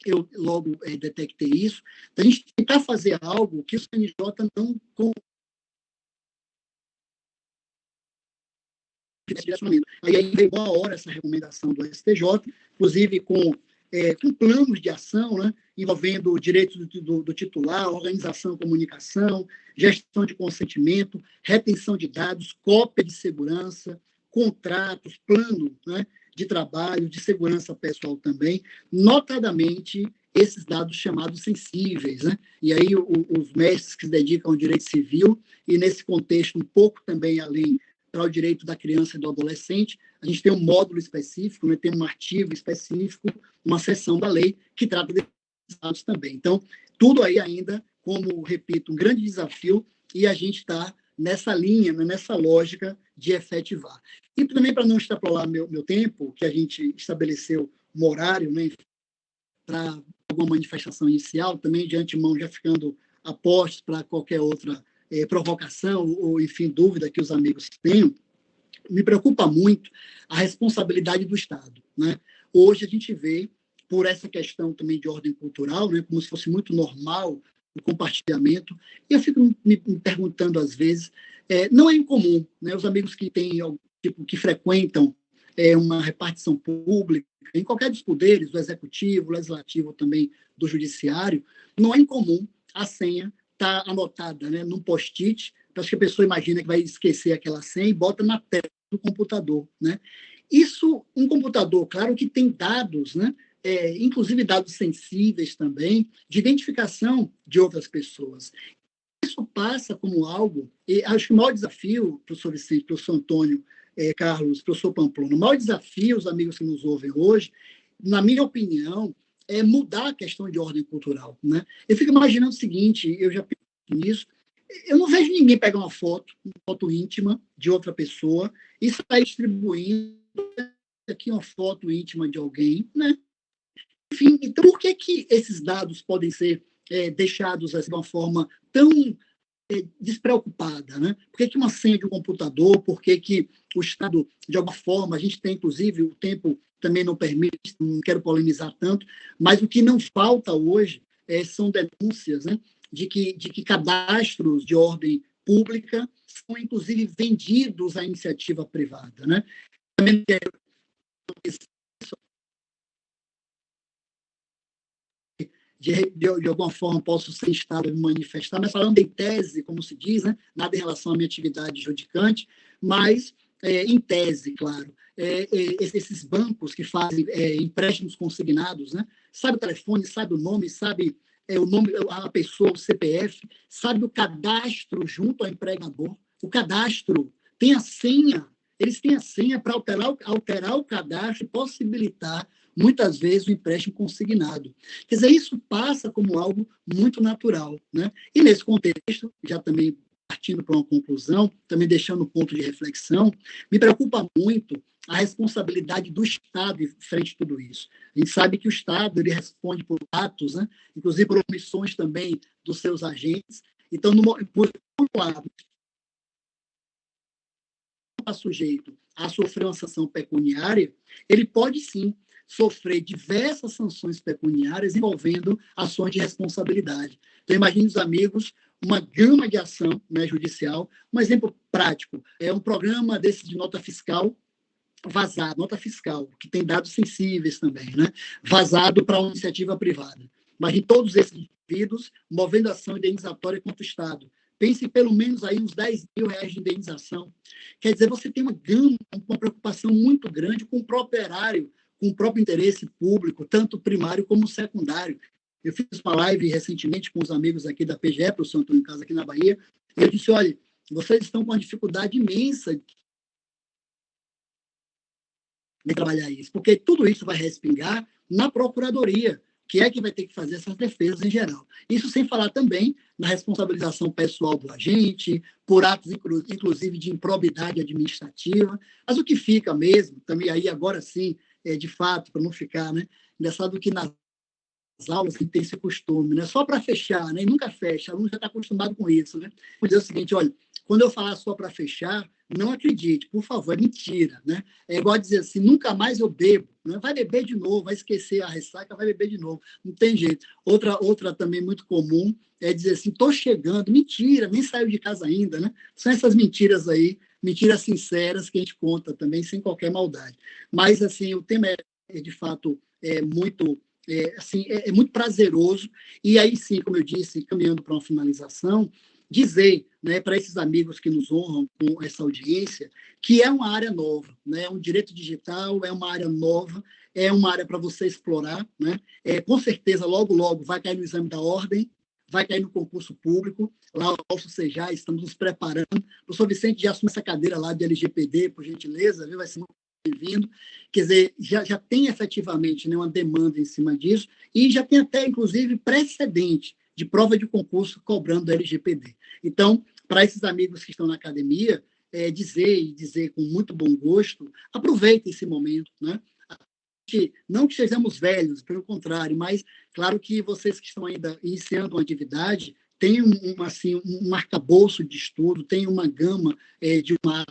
eu logo detectei isso, da gente tentar fazer algo que o CNJ não direcionamento. Aí veio boa hora essa recomendação do STJ, inclusive com planos de ação, né, envolvendo direitos do titular, organização, comunicação, gestão de consentimento, retenção de dados, cópia de segurança, contratos, plano, né, de trabalho, de segurança pessoal também, notadamente esses dados chamados sensíveis, né? E aí os mestres que se dedicam ao direito civil, e nesse contexto um pouco também além para o direito da criança e do adolescente, a gente tem um módulo específico, né, tem um artigo específico, uma seção da lei que trata desses dados também. Então, tudo aí ainda, como, repito, um grande desafio, e a gente está nessa linha, né, nessa lógica de efetivar. E também, para não extrapolar meu tempo, que a gente estabeleceu um horário, né, para alguma manifestação inicial, também de antemão já ficando a postos para qualquer outra provocação ou, enfim, dúvida que os amigos tenham, me preocupa muito a responsabilidade do Estado, né? Hoje a gente vê, por essa questão também de ordem cultural, né, como se fosse muito normal o compartilhamento, e eu fico me perguntando às vezes, não é incomum, né, os amigos que têm, tipo, que frequentam uma repartição pública, em qualquer dos poderes, do executivo, legislativo também, do judiciário, não é incomum a senha estar anotada, né, num post-it, acho que a pessoa imagina que vai esquecer aquela senha e bota na tela do computador, né? Isso, um computador, claro que tem dados, né, inclusive dados sensíveis também, de identificação de outras pessoas. Isso passa como algo, e acho que o maior desafio, professor Vicente, professor Antônio, Carlos, professor Pamplona, o maior desafio, os amigos que nos ouvem hoje, na minha opinião, é mudar a questão de ordem cultural, né? Eu fico imaginando o seguinte, eu já penso nisso, eu não vejo ninguém pegar uma foto íntima de outra pessoa e sair distribuindo aqui uma foto íntima de alguém, né? Enfim, então por que esses dados podem ser deixados assim, de uma forma tão despreocupada, né? Por que uma senha de um computador, por que o Estado, de alguma forma, a gente tem, inclusive, o tempo também não permite, não quero polemizar tanto, mas o que não falta hoje são denúncias, né, de que cadastros de ordem pública são, inclusive, vendidos à iniciativa privada, né? Também quero de alguma forma posso ser instado a me manifestar, mas falando em tese, como se diz, né, nada em relação à minha atividade judicante, mas em tese, claro, esses bancos que fazem empréstimos consignados, né, sabe o telefone, sabe o nome, sabe o nome, a pessoa, o CPF, sabe o cadastro junto ao empregador, o cadastro tem a senha, eles têm a senha para alterar o cadastro e possibilitar muitas vezes o empréstimo consignado. Quer dizer, isso passa como algo muito natural, né? E nesse contexto, já também partindo para uma conclusão, também deixando um ponto de reflexão, me preocupa muito a responsabilidade do Estado frente a tudo isso. A gente sabe que o Estado ele responde por atos, né? Inclusive por omissões também dos seus agentes. Então, por um lado, está sujeito a sofrer uma sanção pecuniária, ele pode sim sofrer diversas sanções pecuniárias envolvendo ações de responsabilidade. Então, imagine os amigos, uma gama de ação, né, judicial. Um exemplo prático, um programa desse de nota fiscal vazado, nota fiscal, que tem dados sensíveis também, né, vazado para uma iniciativa privada. Imagine todos esses indivíduos movendo ação indenizatória contra o Estado. Pense pelo menos aí uns 10 mil reais de indenização. Quer dizer, você tem uma preocupação muito grande com o próprio erário, com o próprio interesse público, tanto primário como secundário. Eu fiz uma live recentemente com os amigos aqui da PGE, professor Antônio Casa, aqui na Bahia, e eu disse, olha, vocês estão com uma dificuldade imensa de trabalhar isso, porque tudo isso vai respingar na Procuradoria, que é que vai ter que fazer essas defesas em geral. Isso sem falar também na responsabilização pessoal do agente, por atos, inclusive, de improbidade administrativa. Mas o que fica mesmo, também aí agora sim, de fato, para não ficar, né, engraçado que nas aulas que tem esse costume, né? Só para fechar, né? E nunca fecha, o aluno já está acostumado com isso, né? Vou dizer o seguinte, olha, quando eu falar só para fechar, não acredite, por favor, é mentira, né? É igual dizer assim, nunca mais eu bebo, né? Vai beber de novo, vai esquecer a ressaca, vai beber de novo, não tem jeito. Outra também muito comum é dizer assim, estou chegando, mentira, nem saiu de casa ainda, né? São essas mentiras aí, mentiras sinceras que a gente conta também, sem qualquer maldade. Mas, assim, o tema de fato, é muito prazeroso, e aí sim, como eu disse, caminhando para uma finalização, dizer, né, para esses amigos que nos honram com essa audiência, que é uma área nova, né, um direito digital é uma área nova, é uma área para você explorar, né, com certeza, logo, logo, vai cair no exame da ordem, vai cair no concurso público, lá ao Sejá, estamos nos preparando. O professor Vicente já assume essa cadeira lá de LGPD, por gentileza, viu? Vai ser muito bem-vindo. Quer dizer, já tem efetivamente, né, uma demanda em cima disso, e já tem até, inclusive, precedente de prova de concurso cobrando LGPD. Então, para esses amigos que estão na academia, dizer com muito bom gosto, aproveitem esse momento, né? Não que sejamos velhos, pelo contrário, mas claro que vocês que estão ainda iniciando uma atividade têm um arcabouço de estudo, tem uma gama de uma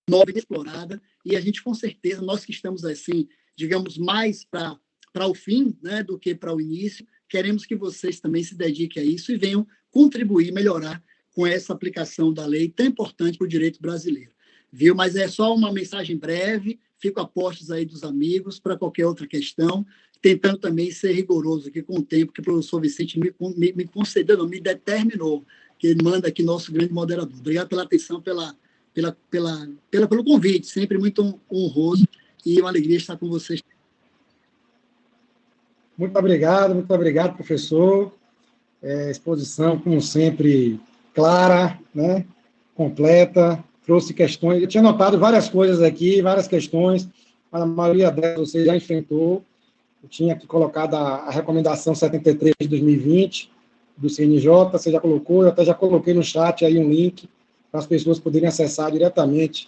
nova e explorada, e a gente, com certeza, nós que estamos assim, digamos, mais para o fim, né, do que para o início, queremos que vocês também se dediquem a isso e venham contribuir, melhorar com essa aplicação da lei tão importante para o direito brasileiro. Viu? Mas é só uma mensagem breve, fico a postos aí dos amigos para qualquer outra questão, tentando também ser rigoroso aqui com o tempo que o professor Vicente me concedeu, não, me determinou, que ele manda aqui nosso grande moderador. Obrigado pela atenção, pelo convite, sempre muito honroso e uma alegria estar com vocês. Muito obrigado, professor. Exposição, como sempre, clara, né? Completa, trouxe questões. Eu tinha notado várias coisas aqui, várias questões, mas a maioria delas você já enfrentou. Eu tinha aqui colocado a recomendação 73 de 2020 do CNJ, você já colocou, eu até já coloquei no chat aí um link para as pessoas poderem acessar diretamente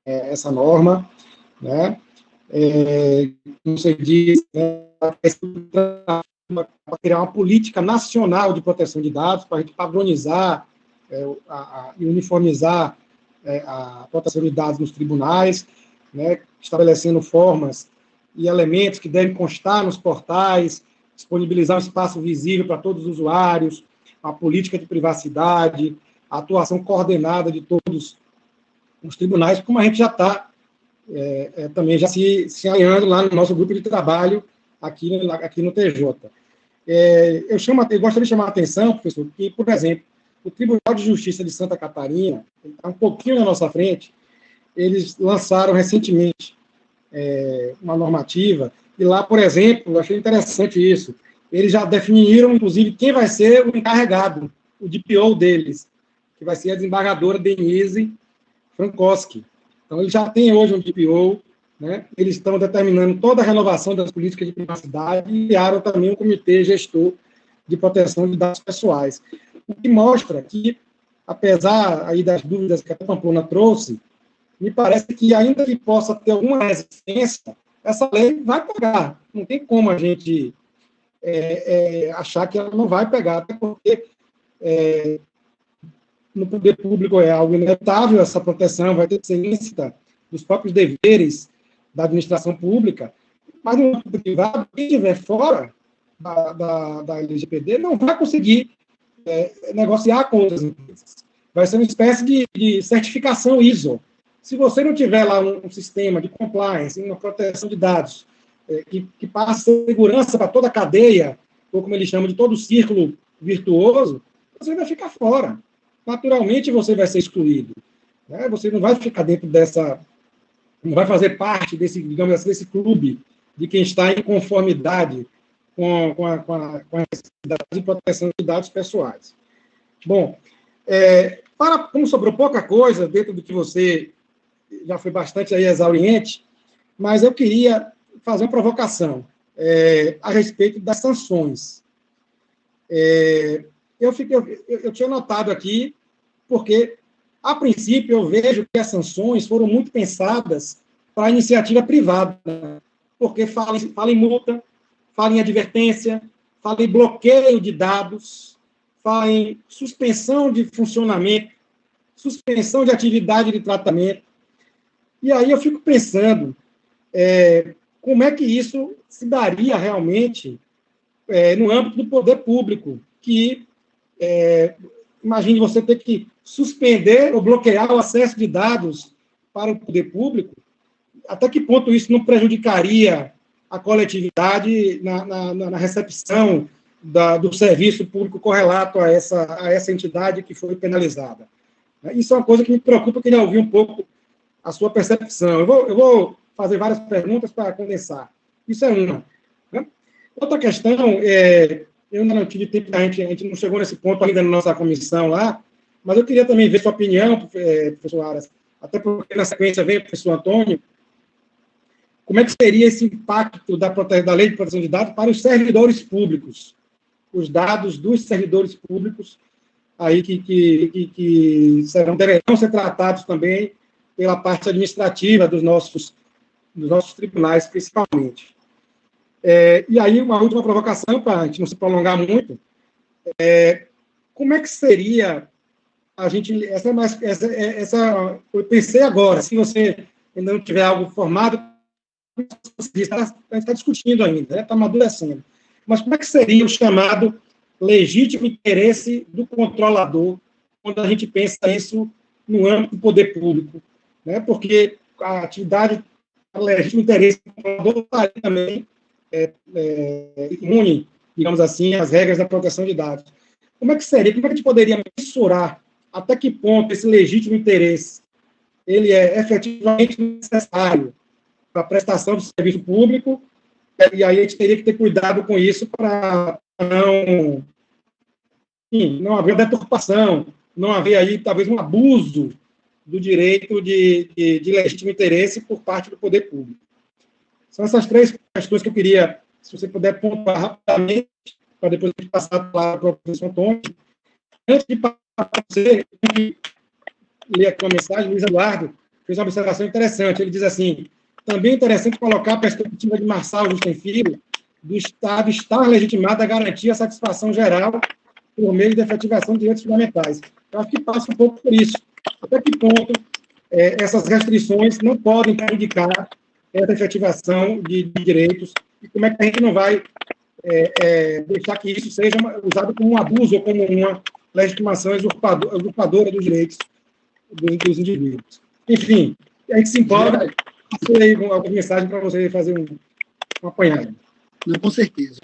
essa norma, né? Como você disse, né, para criar uma política nacional de proteção de dados, para a gente padronizar e uniformizar a proteção de dados nos tribunais, né, estabelecendo formas e elementos que devem constar nos portais, disponibilizar um espaço visível para todos os usuários, a política de privacidade, a atuação coordenada de todos os tribunais, como a gente já está também já se alinhando lá no nosso grupo de trabalho aqui no TJ. Eu gostaria de chamar a atenção, professor, que, por exemplo, o Tribunal de Justiça de Santa Catarina, está um pouquinho na nossa frente, eles lançaram recentemente uma normativa, e lá, por exemplo, eu achei interessante isso, eles já definiram, inclusive, quem vai ser o encarregado, o DPO deles, que vai ser a desembargadora Denise Frankowski. Então, eles já têm hoje um DPO, né? Eles estão determinando toda a renovação das políticas de privacidade e criaram também um comitê gestor de proteção de dados pessoais. O que mostra que, apesar aí das dúvidas que a Pamplona trouxe, me parece que, ainda que possa ter alguma resistência, essa lei vai pegar. Não tem como a gente achar que ela não vai pegar, até porque no poder público é algo inevitável, essa proteção vai ter que ser lícita dos próprios deveres da administração pública, mas no âmbito privado, quem estiver fora da LGPD não vai conseguir negociar com outras empresas. Vai ser uma espécie de certificação ISO. Se você não tiver lá um sistema de compliance, uma proteção de dados, que passa segurança para toda a cadeia, ou como eles chamam de todo o círculo virtuoso, você vai ficar fora. Naturalmente você vai ser excluído. Né? Você não vai ficar dentro não vai fazer parte desse, digamos assim, desse clube de quem está em conformidade com a necessidade de proteção de dados pessoais. Bom, como sobrou pouca coisa dentro do que você já foi bastante aí exauriente, mas eu queria fazer uma provocação a respeito das sanções. Eu tinha notado aqui, porque, a princípio, eu vejo que as sanções foram muito pensadas para a iniciativa privada, porque fala em multa, fala em advertência, fala em bloqueio de dados, fala em suspensão de funcionamento, suspensão de atividade de tratamento. E aí eu fico pensando como é que isso se daria realmente no âmbito do poder público, que imagine você ter que suspender ou bloquear o acesso de dados para o poder público. Até que ponto isso não prejudicaria a coletividade na recepção do serviço público correlato a essa entidade que foi penalizada? Isso é uma coisa que me preocupa, eu queria ouvir um pouco a sua percepção. Eu vou fazer várias perguntas para condensar. Isso é uma. Né? Outra questão, eu ainda não tive tempo, a gente não chegou nesse ponto ainda na nossa comissão lá, mas eu queria também ver sua opinião, professor Aras, até porque na sequência vem o professor Antônio. Como é que seria esse impacto da Lei de Proteção de Dados para os servidores públicos? Os dados dos servidores públicos aí que deverão ser tratados também pela parte administrativa dos nossos tribunais, principalmente. E aí, uma última provocação, para a gente não se prolongar muito, como é que seria a gente... eu pensei agora, se você ainda não tiver algo formado, a gente está discutindo ainda, está amadurecendo. Mas como é que seria o chamado legítimo interesse do controlador quando a gente pensa isso no âmbito do poder público? Né? Porque a atividade, o legítimo interesse do controlador estaria também imune, digamos assim, às regras da proteção de dados. Como é que seria? Como é que a gente poderia mensurar até que ponto esse legítimo interesse ele é efetivamente necessário para a prestação do serviço público? E aí a gente teria que ter cuidado com isso para não haver deturpação, não haver aí talvez um abuso do direito de legítimo interesse por parte do poder público. São essas três questões que eu queria, se você puder pontuar rapidamente, para depois a gente passar para o professor Antônio. Antes de passar para você, eu ler aqui uma mensagem, Luiz Eduardo fez uma observação interessante. Ele diz assim: também é interessante colocar a perspectiva de Marçal Justem Filho do Estado estar legitimado a garantir a satisfação geral por meio da efetivação de direitos fundamentais. Eu acho que passa um pouco por isso. Até que ponto essas restrições não podem prejudicar essa efetivação de direitos, e como é que a gente não vai deixar que isso seja usado como um abuso ou como uma legitimação usurpadora dos direitos dos indivíduos. Enfim, a gente se empolga. Passei aí alguma mensagem para você fazer um apanhado. Não, com certeza.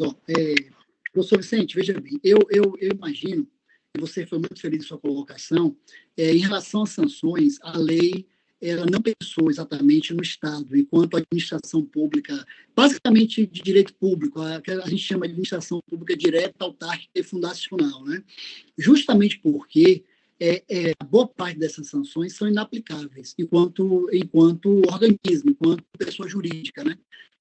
Professor Vicente, veja bem, eu imagino, e você foi muito feliz em sua colocação, em relação às sanções, a lei ela não pensou exatamente no Estado, enquanto administração pública, basicamente de direito público, a gente chama de administração pública direta, autárquica e fundacional, né? Justamente porque a boa parte dessas sanções são inaplicáveis enquanto organismo, enquanto pessoa jurídica, né?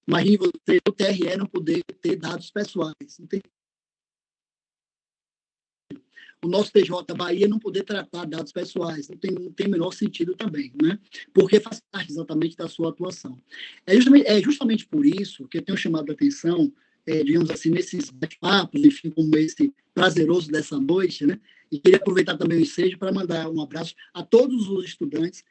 Imagine você, o TRE, não poder ter dados pessoais. O nosso TJ Bahia não poder tratar dados pessoais. Não tem o menor sentido também, né? Porque faz parte exatamente da sua atuação. É justamente por isso que eu tenho chamado a atenção, digamos assim, nesses bate-papos, enfim, como esse prazeroso dessa noite, né? E queria aproveitar também o ensejo para mandar um abraço a todos os estudantes,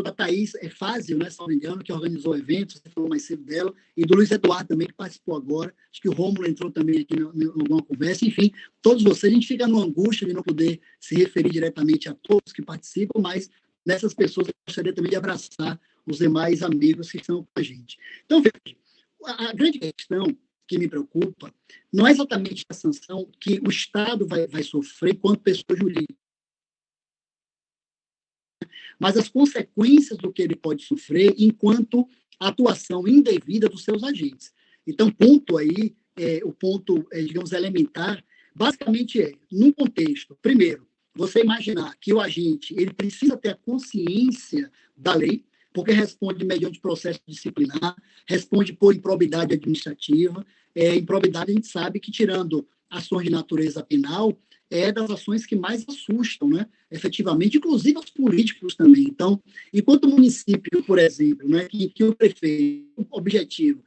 da Thaís Fázio, né, se não me engano, que organizou o evento, você falou mais cedo dela, e do Luiz Eduardo também, que participou agora, acho que o Rômulo entrou também aqui em alguma conversa, enfim, todos vocês, a gente fica numa angústia de não poder se referir diretamente a todos que participam, mas nessas pessoas eu gostaria também de abraçar os demais amigos que estão com a gente. Então, veja, a grande questão que me preocupa não é exatamente a sanção que o Estado vai sofrer enquanto pessoa jurídica, mas as consequências do que ele pode sofrer enquanto atuação indevida dos seus agentes. Então, o ponto, digamos, elementar, basicamente num contexto, primeiro, você imaginar que o agente ele precisa ter a consciência da lei, porque responde mediante processo disciplinar, responde por improbidade administrativa. Improbidade, a gente sabe que, tirando ações de natureza penal, é das ações que mais assustam, né? Efetivamente, inclusive os políticos também. Então, enquanto o município, por exemplo, né, que o prefeito, objetivo,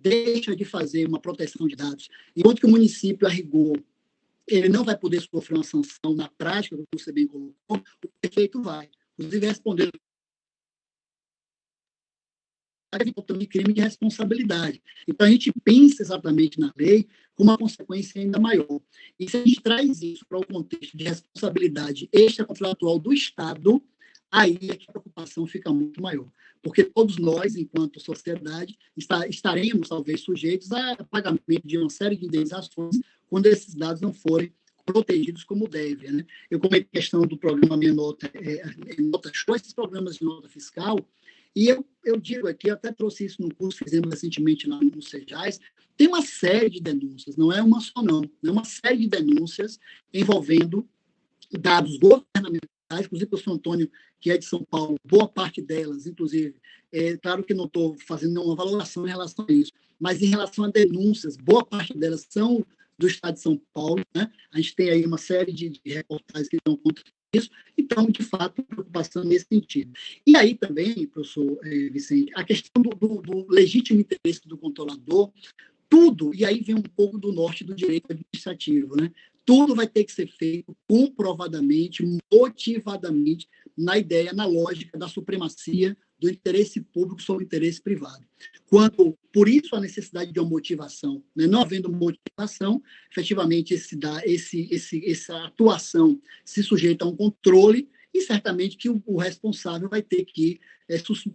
deixa de fazer uma proteção de dados, enquanto que o município, a rigor, ele não vai poder sofrer uma sanção na prática, como você bem colocou, o prefeito vai. Inclusive, respondendo também crime de responsabilidade. Então, a gente pensa exatamente na lei com uma consequência ainda maior. E se a gente traz isso para o contexto de responsabilidade extracontratual do Estado, aí é que a preocupação fica muito maior. Porque todos nós, enquanto sociedade, estaremos, talvez, sujeitos a pagamento de uma série de indenizações quando esses dados não forem protegidos como devem. Né? Eu comentei a questão do programa Minha Nota, Nota Show, esses programas de nota fiscal, e eu digo aqui, eu até trouxe isso no curso que fizemos recentemente lá no Sejais, tem uma série de denúncias, não é uma só não, é uma série de denúncias envolvendo dados governamentais, inclusive o professor Antônio, que é de São Paulo, boa parte delas, inclusive, claro que não estou fazendo nenhuma valoração em relação a isso, mas em relação a denúncias, boa parte delas são do Estado de São Paulo, né? A gente tem aí uma série de reportagens que dão conta disso, então, de fato, preocupação nesse sentido. E aí também, professor Vicente, a questão do legítimo interesse do controlador, tudo, e aí vem um pouco do norte do direito administrativo, né? Tudo vai ter que ser feito comprovadamente, motivadamente, na ideia, na lógica da supremacia do interesse público sobre o interesse privado. Por isso, a necessidade de uma motivação. Né? Não havendo motivação, efetivamente, essa atuação se sujeita a um controle e, certamente, que o responsável vai ter que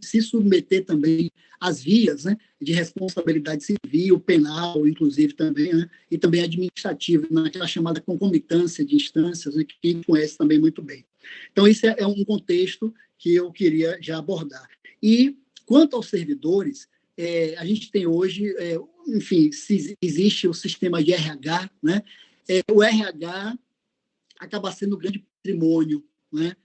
se submeter também às vias, né, de responsabilidade civil, penal, inclusive, também, né, e também administrativa, naquela chamada concomitância de instâncias, né, que a gente conhece também muito bem. Então, isso é um contexto que eu queria já abordar. E, quanto aos servidores, a gente tem hoje, enfim, se existe o sistema de RH, né? O RH acaba sendo um grande patrimônio, né?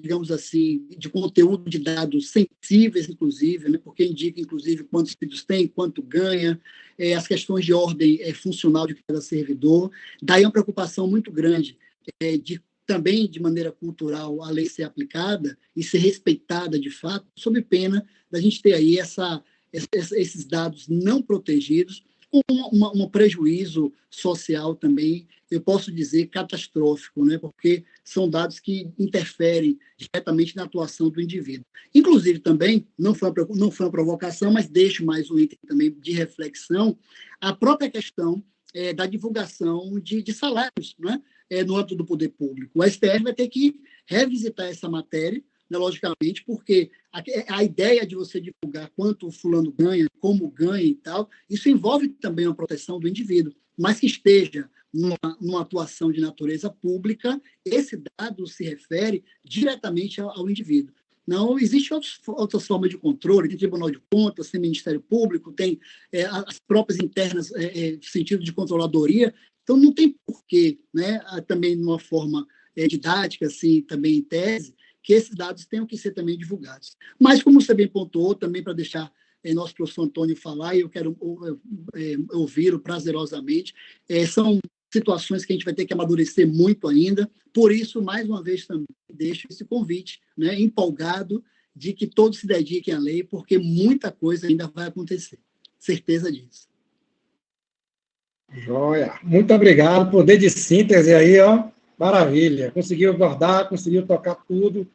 Digamos assim, de conteúdo de dados sensíveis, inclusive, né? Porque indica, inclusive, quantos filhos tem, quanto ganha, as questões de ordem funcional de cada servidor. Daí uma preocupação muito grande também, de maneira cultural, a lei ser aplicada e ser respeitada, de fato, sob pena da gente ter aí esses dados não protegidos, com um prejuízo social também, eu posso dizer, catastrófico, né? Porque são dados que interferem diretamente na atuação do indivíduo. Inclusive, também, não foi uma provocação, mas deixo mais um item também de reflexão, a própria questão da divulgação de salários, né? No âmbito do poder público. O STF vai ter que revisitar essa matéria, né, logicamente, porque a ideia de você divulgar quanto o fulano ganha, como ganha e tal, isso envolve também uma proteção do indivíduo, mas que esteja numa atuação de natureza pública, esse dado se refere diretamente ao indivíduo. Não, existem outras formas de controle, tem Tribunal de Contas, tem Ministério Público, tem as próprias internas, sentido de controladoria, então não tem porquê, né, também de uma forma didática, assim, também em tese, que esses dados tenham que ser também divulgados. Mas, como você bem pontuou, também para deixar nosso professor Antônio falar, e eu quero ouvi-lo prazerosamente, são situações que a gente vai ter que amadurecer muito ainda, por isso, mais uma vez, também deixo esse convite, né, empolgado, de que todos se dediquem à lei, porque muita coisa ainda vai acontecer. Certeza disso. Joia. Muito obrigado. Poder de síntese aí, ó. Maravilha. Conseguiu abordar, conseguiu tocar tudo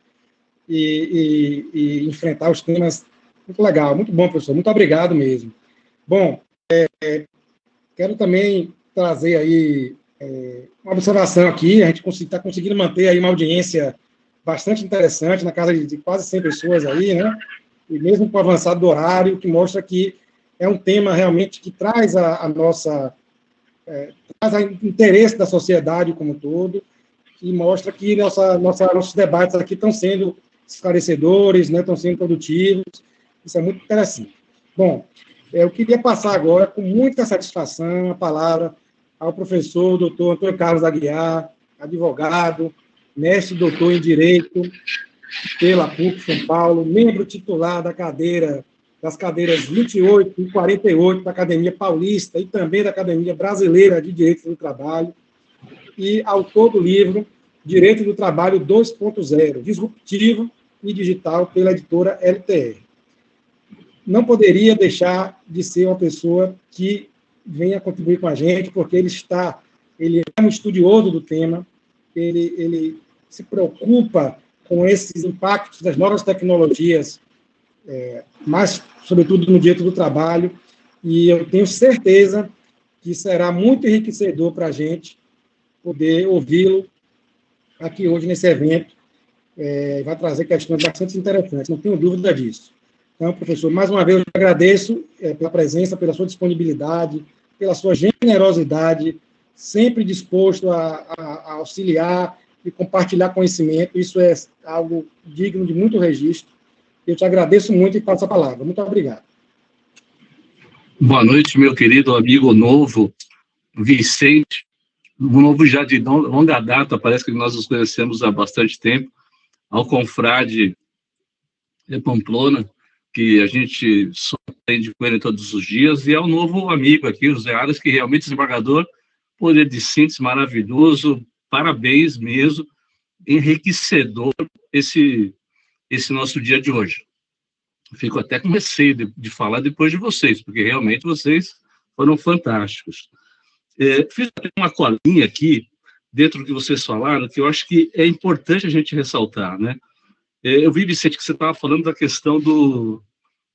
e enfrentar os temas. Muito legal, muito bom, professor. Muito obrigado mesmo. Bom, quero também trazer aí uma observação aqui. A gente está conseguindo manter aí uma audiência bastante interessante, na casa de quase 100 pessoas aí, né? E mesmo com o avançado do horário, que mostra que é um tema realmente que traz a nossa... traz o interesse da sociedade como um todo, e mostra que nossos debates aqui estão sendo esclarecedores, né, estão sendo produtivos, isso é muito interessante. Bom, eu queria passar agora, com muita satisfação, a palavra ao professor doutor Antônio Carlos Aguiar, advogado, mestre doutor em Direito pela PUC São Paulo, membro titular das cadeiras 28 e 48 da Academia Paulista e também da Academia Brasileira de Direito do Trabalho, e autor do livro Direito do Trabalho 2.0, Disruptivo e Digital, pela editora LTR. não poderia deixar de ser uma pessoa que venha contribuir com a gente, porque ele é um estudioso do tema, ele se preocupa com esses impactos das novas tecnologias, mais, sobretudo, no direito do trabalho, e eu tenho certeza que será muito enriquecedor para a gente poder ouvi-lo aqui hoje nesse evento. Vai trazer questões bastante interessantes, não tenho dúvida disso. Então, professor, mais uma vez eu agradeço pela presença, pela sua disponibilidade, pela sua generosidade, sempre disposto a auxiliar e compartilhar conhecimento. Isso é algo digno de muito registro. Eu te agradeço muito e passo a palavra. Muito obrigado. Boa noite, meu querido amigo novo, Vicente. Um novo já de longa data, parece que nós nos conhecemos há bastante tempo. Ao confrade de Pamplona, que a gente só aprende com ele todos os dias, e ao novo amigo aqui, o Zé Aras, que realmente, desembargador, poder de síntese maravilhoso, parabéns mesmo, enriquecedor esse nosso dia de hoje. Fico até com receio de falar depois de vocês, porque realmente vocês foram fantásticos. Fiz uma colinha aqui, dentro do que vocês falaram, que eu acho que é importante a gente ressaltar, né? Eu vi, Vicente, que você estava falando da questão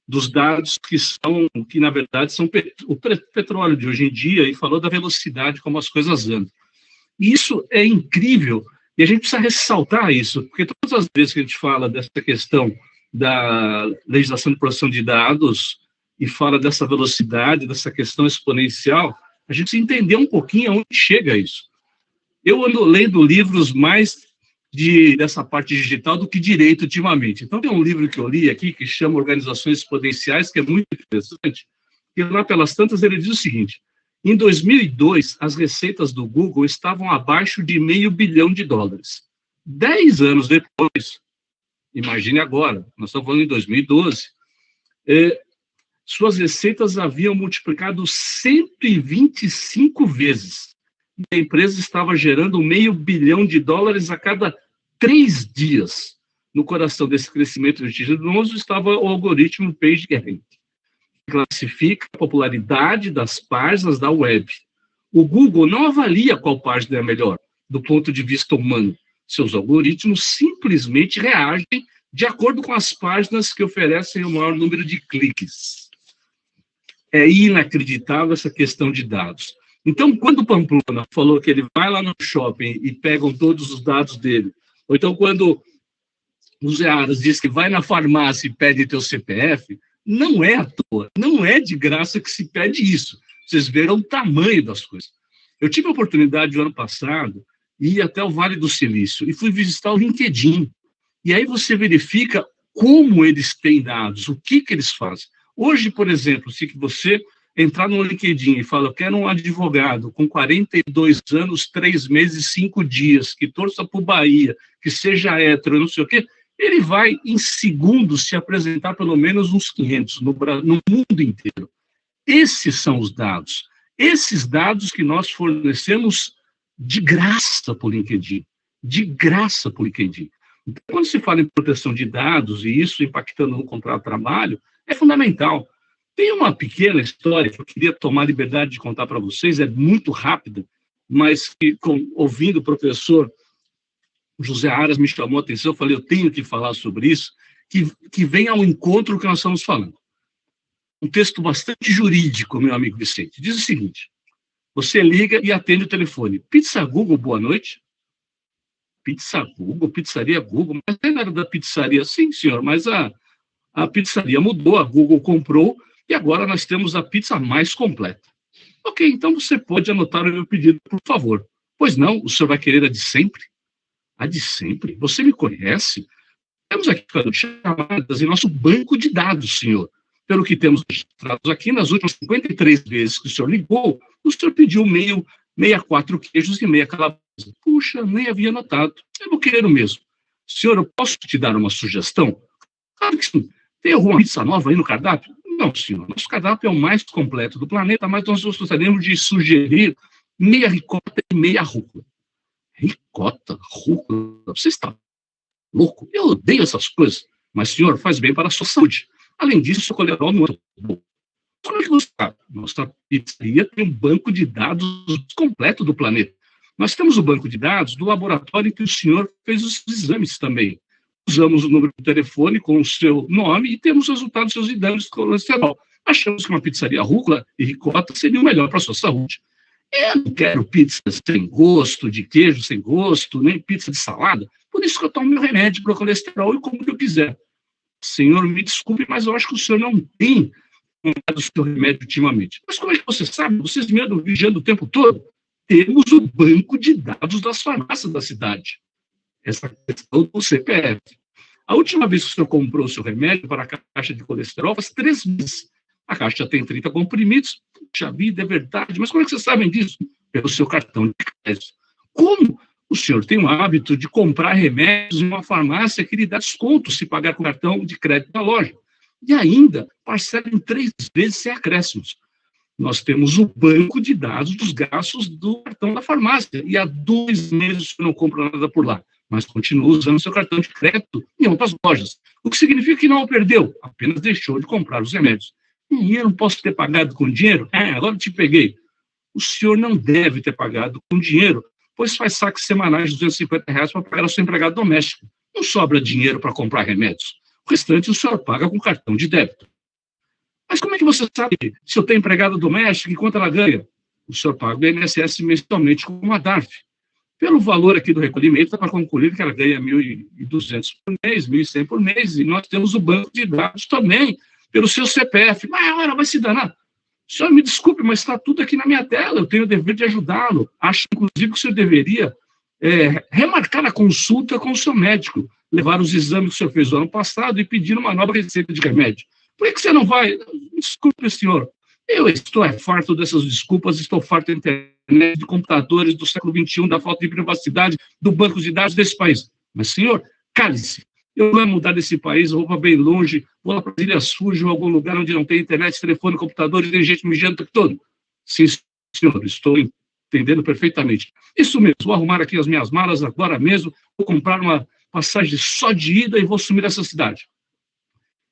dos dados que na verdade são o petróleo de hoje em dia, e falou da velocidade como as coisas andam. E isso é incrível, e a gente precisa ressaltar isso, porque todas as vezes que a gente fala dessa questão da legislação de proteção de dados e fala dessa velocidade, dessa questão exponencial, a gente precisa entender um pouquinho aonde chega isso. Eu ando lendo livros mais dessa parte digital do que direito ultimamente. Então, tem um livro que eu li aqui que chama Organizações Exponenciais, que é muito interessante, e lá pelas tantas ele diz o seguinte: em 2002, as receitas do Google estavam abaixo de $500 bilhão. 10 anos depois, imagine agora, nós estamos falando em 2012, suas receitas haviam multiplicado 125 vezes. E a empresa estava gerando $500 bilhão a cada 3 dias. No coração desse crescimento vertiginoso estava o algoritmo PageRank, que classifica a popularidade das páginas da web. O Google não avalia qual página é a melhor, do ponto de vista humano. Seus algoritmos simplesmente reagem de acordo com as páginas que oferecem o maior número de cliques. É inacreditável essa questão de dados. Então, quando o Pamplona falou que ele vai lá no shopping e pegam todos os dados dele, ou então quando o Zé Aras diz que vai na farmácia e pede teu CPF, não é à toa, não é de graça que se pede isso. Vocês viram o tamanho das coisas. Eu tive a oportunidade, no ano passado, de ir até o Vale do Silício e fui visitar o LinkedIn. E aí você verifica como eles têm dados, o que eles fazem. Hoje, por exemplo, se você entrar no LinkedIn e falar, eu quero um advogado com 42 anos, 3 meses, 5 dias, que torça para o Bahia, que seja hétero, não sei o quê, ele vai, em segundos, se apresentar pelo menos uns 500 no mundo inteiro. Esses são os dados. Esses dados que nós fornecemos de graça para o LinkedIn. De graça para o LinkedIn. Então, quando se fala em proteção de dados, e isso impactando no contrato de trabalho, é fundamental. Tem uma pequena história que eu queria tomar a liberdade de contar para vocês, é muito rápida, mas que, ouvindo o professor José Aras me chamou a atenção, eu falei, eu tenho que falar sobre isso, que vem ao encontro do que nós estamos falando. Um texto bastante jurídico, meu amigo Vicente. Diz o seguinte: você liga e atende o telefone. Pizza Google, boa noite. Pizza Google, pizzaria Google, mas não era da pizzaria. Sim, senhor, mas a pizzaria mudou, a Google comprou, e agora nós temos a pizza mais completa. Ok, então você pode anotar o meu pedido, por favor. Pois não, o senhor vai querer a de sempre? A de sempre? Você me conhece? Temos aqui chamadas em nosso banco de dados, senhor. Pelo que temos registrados aqui, nas últimas 53 vezes que o senhor ligou, o senhor pediu meio 64 queijos e meia calabresa. Puxa, nem havia notado. Eu vou querer o mesmo. Senhor, eu posso te dar uma sugestão? Claro que sim. Tem alguma pizza nova aí no cardápio? Não, senhor. Nosso cardápio é o mais completo do planeta, mas nós gostaríamos de sugerir meia ricota e meia rúcula. Ricota? Rúcula? Você está louco? Eu odeio essas coisas. Mas, senhor, faz bem para a sua saúde. Além disso, o colesterol não é bom. Como é que você sabe? Nossa pizzaria tem um banco de dados completo do planeta. Nós temos o banco de dados do laboratório em que o senhor fez os exames também. Usamos o número de telefone com o seu nome e temos os resultados dos seus exames de colesterol. Achamos que uma pizzaria rúcula e ricota seria o melhor para a sua saúde. Eu não quero pizza sem gosto, de queijo sem gosto, nem pizza de salada. Por isso que eu tomo meu remédio para o colesterol e como que eu quiser. Senhor, me desculpe, mas eu acho que o senhor não tem tomado o seu remédio ultimamente. Mas como é que você sabe? Vocês me andam vigiando o tempo todo? Temos o banco de dados das farmácias da cidade. Essa questão do CPF. A última vez que o senhor comprou o seu remédio para a caixa de colesterol faz 3 meses. A caixa tem 30 comprimidos. Puxa vida, é verdade. Mas como é que vocês sabem disso? Pelo seu cartão de crédito. Como o senhor tem o hábito de comprar remédios em uma farmácia que lhe dá desconto se pagar com cartão de crédito na loja? E ainda parcela em 3 vezes sem acréscimos. Nós temos o banco de dados dos gastos do cartão da farmácia. E há 2 meses você não compra nada por lá, mas continua usando seu cartão de crédito em outras lojas. O que significa que não o perdeu, apenas deixou de comprar os remédios. E eu não posso ter pagado com dinheiro? Agora eu te peguei. O senhor não deve ter pagado com dinheiro, pois faz saques semanais de R$250 para pagar ao seu empregado doméstico. Não sobra dinheiro para comprar remédios. O restante o senhor paga com cartão de débito. Mas como é que você sabe se eu tenho empregada doméstica e quanto ela ganha? O senhor paga o INSS mensalmente com uma DARF. Pelo valor aqui do recolhimento, dá para concluir que ela ganha R$1.200 por mês, R$1.100 por mês, e nós temos o banco de dados também, pelo seu CPF. Mas ora, vai se danar. O senhor me desculpe, mas está tudo aqui na minha tela, eu tenho o dever de ajudá-lo. Acho, inclusive, que o senhor deveria remarcar a consulta com o seu médico, levar os exames que o senhor fez no ano passado e pedir uma nova receita de remédio. Por que você não vai? Desculpe, senhor. Eu estou farto dessas desculpas, estou farto da internet, de computadores do século XXI, da falta de privacidade, do banco de dados desse país. Mas, senhor, cale-se. Eu vou mudar desse país, eu vou para bem longe, vou lá para as Ilhas Sujas, ou algum lugar onde não tem internet, telefone, computador, e tem gente mijando o tempo todo. Sim, senhor, estou entendendo perfeitamente. Isso mesmo, vou arrumar aqui as minhas malas agora mesmo, vou comprar uma passagem só de ida e vou sumir dessa cidade.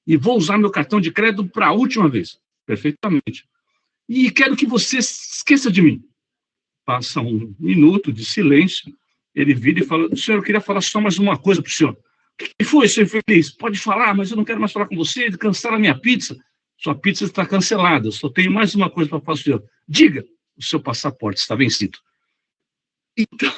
E vou usar meu cartão de crédito para a última vez. Perfeitamente. E quero que você esqueça de mim. Passa 1 minuto de silêncio, ele vira e fala, senhor, eu queria falar só mais uma coisa para o senhor. O que foi, senhor infeliz? Pode falar, mas eu não quero mais falar com você, cancela a minha pizza. Sua pizza está cancelada, eu só tenho mais uma coisa para falar para o senhor. Diga, o seu passaporte está vencido. Então,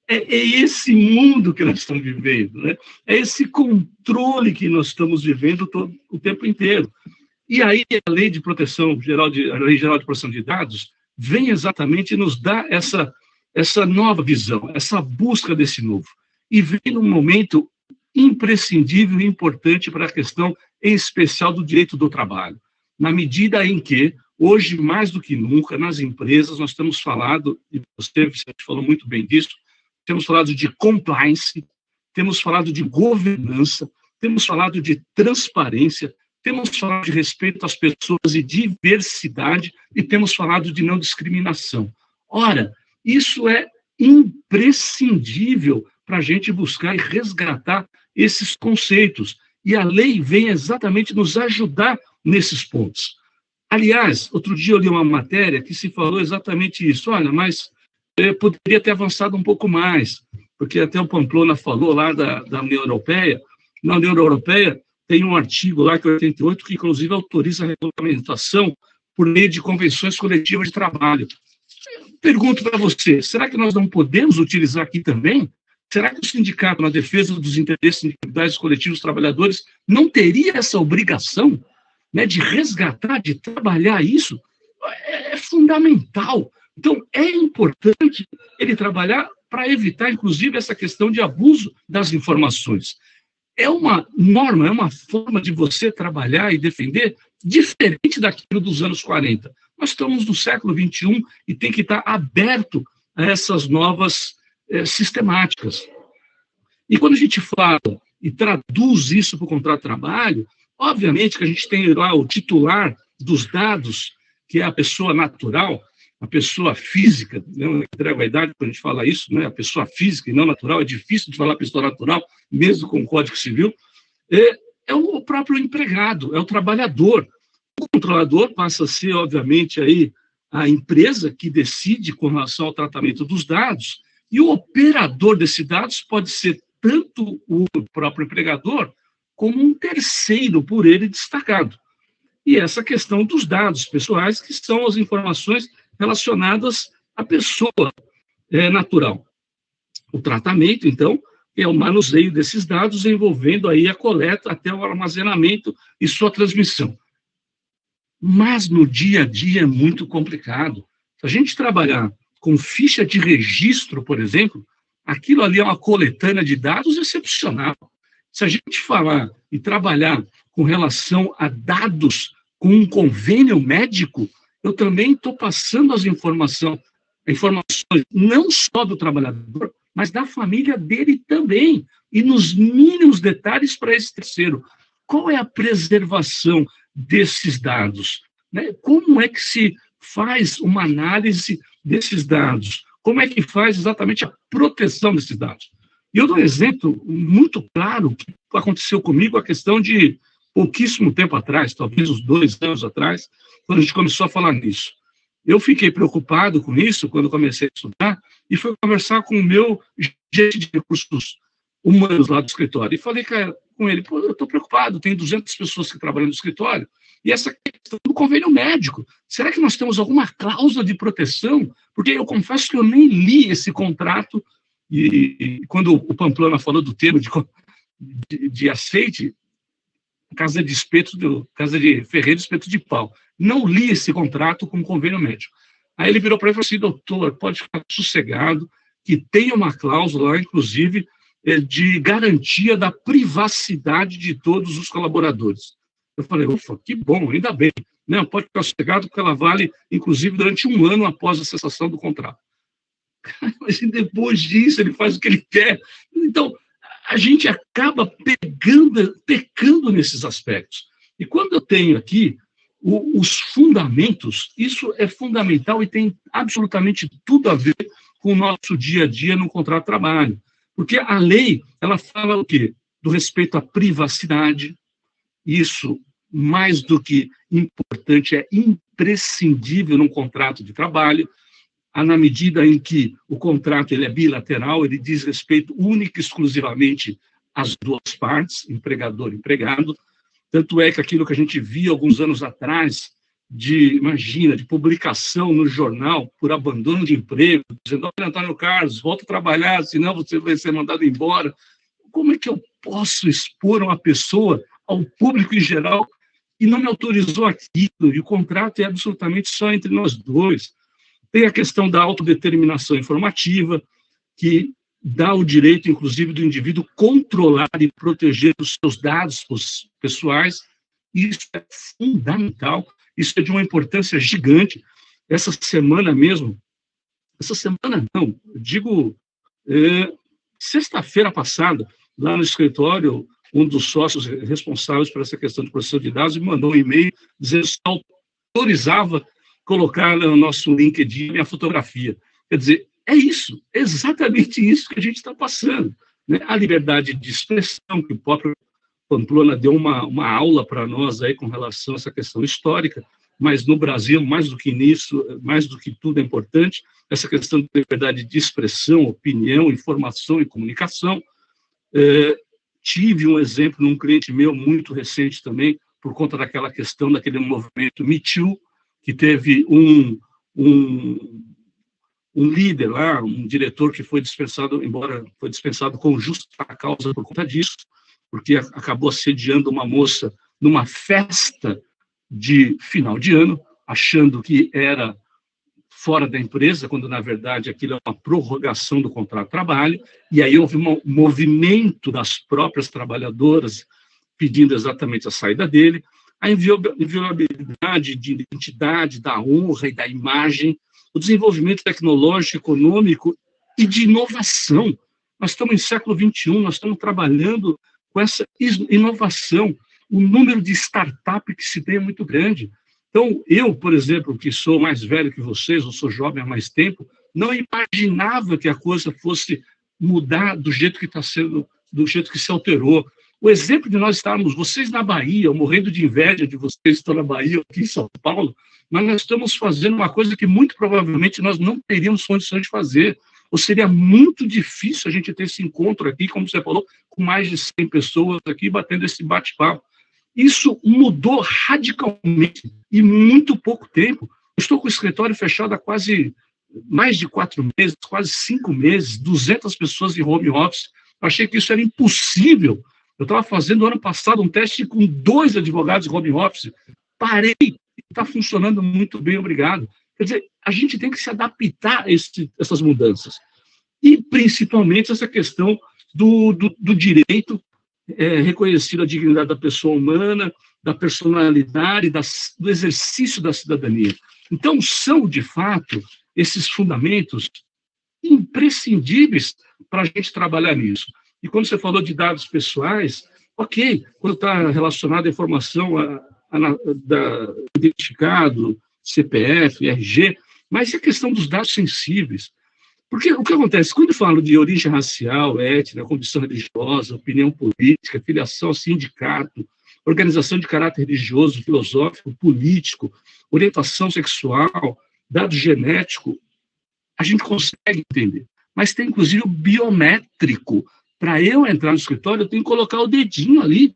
é esse mundo que nós estamos vivendo, né? É esse controle que nós estamos vivendo o tempo inteiro. E aí a Lei de Proteção Geral a Lei Geral de Proteção de Dados vem exatamente nos dar essa nova visão, essa busca desse novo. E vem num momento imprescindível e importante para a questão, em especial, do direito do trabalho. Na medida em que, hoje, mais do que nunca, nas empresas, nós temos falado, e você, Vicente, falou muito bem disso, temos falado de compliance, temos falado de governança, temos falado de transparência, temos falado de respeito às pessoas e diversidade, e temos falado de não discriminação. Ora, isso é imprescindível para a gente buscar e resgatar esses conceitos. E a lei vem exatamente nos ajudar nesses pontos. Aliás, outro dia eu li uma matéria que se falou exatamente isso. Olha, mas eu poderia ter avançado um pouco mais, porque até o Pamplona falou lá da União Europeia. Na União Europeia tem um artigo lá, que é 88, que inclusive autoriza a regulamentação por meio de convenções coletivas de trabalho. Pergunto para você, será que nós não podemos utilizar aqui também? Será que o sindicato, na defesa dos interesses individuais coletivos dos trabalhadores, não teria essa obrigação, né, de resgatar, de trabalhar isso? É fundamental. Então, é importante ele trabalhar para evitar, inclusive, essa questão de abuso das informações. É uma norma, é uma forma de você trabalhar e defender diferente daquilo dos anos 40. Nós estamos no século XXI e tem que estar aberto a essas novas sistemáticas. E quando a gente fala e traduz isso para o contrato de trabalho, obviamente que a gente tem lá o titular dos dados, que é a pessoa natural, a pessoa física, não entrego a idade quando a gente fala isso, né? A pessoa física e não natural, é difícil de falar pessoa natural, mesmo com o Código Civil, é o próprio empregado, é o trabalhador. O controlador passa a ser, obviamente, aí a empresa que decide com relação ao tratamento dos dados, e o operador desses dados pode ser tanto o próprio empregador como um terceiro por ele destacado. E essa questão dos dados pessoais, que são as informações relacionadas à pessoa natural. O tratamento, então, é o manuseio desses dados, envolvendo aí a coleta até o armazenamento e sua transmissão. Mas no dia a dia é muito complicado. Se a gente trabalhar com ficha de registro, por exemplo, aquilo ali é uma coletânea de dados excepcional. Se a gente falar e trabalhar com relação a dados com um convênio médico, eu também estou passando as informações não só do trabalhador, mas da família dele também, e nos mínimos detalhes para esse terceiro. Qual é a preservação desses dados? Né? Como é que se faz uma análise desses dados? Como é que faz exatamente a proteção desses dados? E eu dou um exemplo muito claro que aconteceu comigo, a questão de pouquíssimo tempo atrás, talvez uns 2 anos atrás, quando a gente começou a falar nisso. Eu fiquei preocupado com isso quando comecei a estudar e fui conversar com o meu gerente de recursos humanos lá do escritório. E falei com ele, eu estou preocupado, tem 200 pessoas que trabalham no escritório, e essa questão do convênio médico, será que nós temos alguma cláusula de proteção? Porque eu confesso que eu nem li esse contrato, e quando o Pamplona falou do termo de aceite, casa de ferreiro, espeto de pau. Não li esse contrato com convênio médico. Aí ele virou para mim e falou assim, doutor, pode ficar sossegado, que tem uma cláusula lá, inclusive, de garantia da privacidade de todos os colaboradores. Eu falei, ufa, que bom, ainda bem. Não, pode ficar sossegado, porque ela vale, inclusive, durante 1 ano após a cessação do contrato. Mas depois disso, ele faz o que ele quer. Então, a gente acaba pecando nesses aspectos. E quando eu tenho aqui os fundamentos, isso é fundamental e tem absolutamente tudo a ver com o nosso dia a dia no contrato de trabalho. Porque a lei, ela fala o quê? Do respeito à privacidade. Isso, mais do que importante, é imprescindível num contrato de trabalho, na medida em que o contrato ele é bilateral, ele diz respeito única e exclusivamente às duas partes, empregador e empregado. Tanto é que aquilo que a gente via alguns anos atrás, de publicação no jornal por abandono de emprego, dizendo, olha, Antônio Carlos, volta a trabalhar, senão você vai ser mandado embora. Como é que eu posso expor uma pessoa ao público em geral e não me autorizou aquilo? E o contrato é absolutamente só entre nós dois. Tem a questão da autodeterminação informativa, que dá o direito, inclusive, do indivíduo controlar e proteger os seus dados pessoais. Isso é fundamental, isso é de uma importância gigante. Essa semana não, eu digo sexta-feira passada, lá no escritório, um dos sócios responsáveis por essa questão de proteção de dados me mandou um e-mail dizendo que autorizava colocar no nosso LinkedIn minha fotografia. Quer dizer, é isso, exatamente isso que a gente está passando. Né? A liberdade de expressão, que o próprio Pamplona deu uma aula para nós aí com relação a essa questão histórica, mas no Brasil, mais do que nisso, mais do que tudo é importante, essa questão de liberdade de expressão, opinião, informação e comunicação. Tive um exemplo num cliente meu muito recente também, por conta daquela questão, daquele movimento Me Too, que teve um líder lá, um diretor que foi dispensado, embora foi dispensado com justa causa por conta disso, porque acabou assediando uma moça numa festa de final de ano, achando que era fora da empresa, quando, na verdade, aquilo é uma prorrogação do contrato de trabalho, e aí houve um movimento das próprias trabalhadoras pedindo exatamente a saída dele, a inviolabilidade de identidade, da honra e da imagem, o desenvolvimento tecnológico, econômico e de inovação. Nós estamos em século XXI, nós estamos trabalhando com essa inovação. O número de startups que se tem é muito grande. Então, eu, por exemplo, que sou mais velho que vocês, eu sou jovem há mais tempo, não imaginava que a coisa fosse mudar do jeito que está sendo, do jeito que se alterou. O exemplo de nós estarmos, vocês na Bahia, morrendo de inveja de vocês que estão na Bahia, aqui em São Paulo, mas nós estamos fazendo uma coisa que muito provavelmente nós não teríamos condições de fazer, ou seria muito difícil a gente ter esse encontro aqui, como você falou, com mais de 100 pessoas aqui, batendo esse bate-papo. Isso mudou radicalmente em muito pouco tempo. Eu estou com o escritório fechado há quase mais de 4 meses, quase 5 meses, 200 pessoas em home office. Eu achei que isso era impossível. Eu estava fazendo ano passado um teste com 2 advogados em home office. Parei, está funcionando muito bem, obrigado. Quer dizer, a gente tem que se adaptar a essas mudanças. E, principalmente, essa questão do direito, reconhecer a dignidade da pessoa humana, da personalidade, do exercício da cidadania. Então, são, de fato, esses fundamentos imprescindíveis para a gente trabalhar nisso. E quando você falou de dados pessoais, ok, quando está relacionado à informação da identificado, CPF, RG, mas e a questão dos dados sensíveis? Porque o que acontece? Quando eu falo de origem racial, étnica, condição religiosa, opinião política, filiação a sindicato, organização de caráter religioso, filosófico, político, orientação sexual, dado genético, a gente consegue entender. Mas tem, inclusive, o biométrico. Para eu entrar no escritório, eu tenho que colocar o dedinho ali.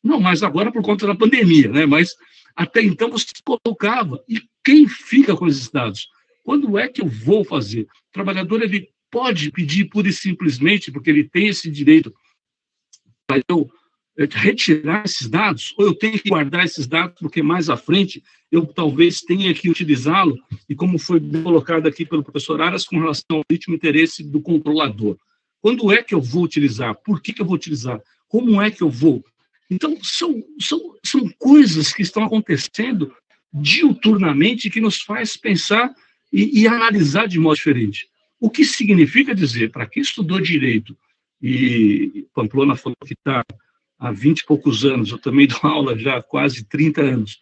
Não, mas agora por conta da pandemia, né? Mas até então você colocava. E quem fica com esses dados? Quando é que eu vou fazer? O trabalhador, ele pode pedir pura e simplesmente, porque ele tem esse direito, para eu retirar esses dados, ou eu tenho que guardar esses dados, porque mais à frente eu talvez tenha que utilizá-lo, e como foi colocado aqui pelo professor Aras, com relação ao legítimo interesse do controlador. Quando é que eu vou utilizar? Por que eu vou utilizar? Como é que eu vou? Então, são coisas que estão acontecendo diuturnamente que nos faz pensar e analisar de modo diferente. O que significa dizer, para quem estudou direito, e Pamplona falou que está há 20 e poucos anos, eu também dou aula já há quase 30 anos,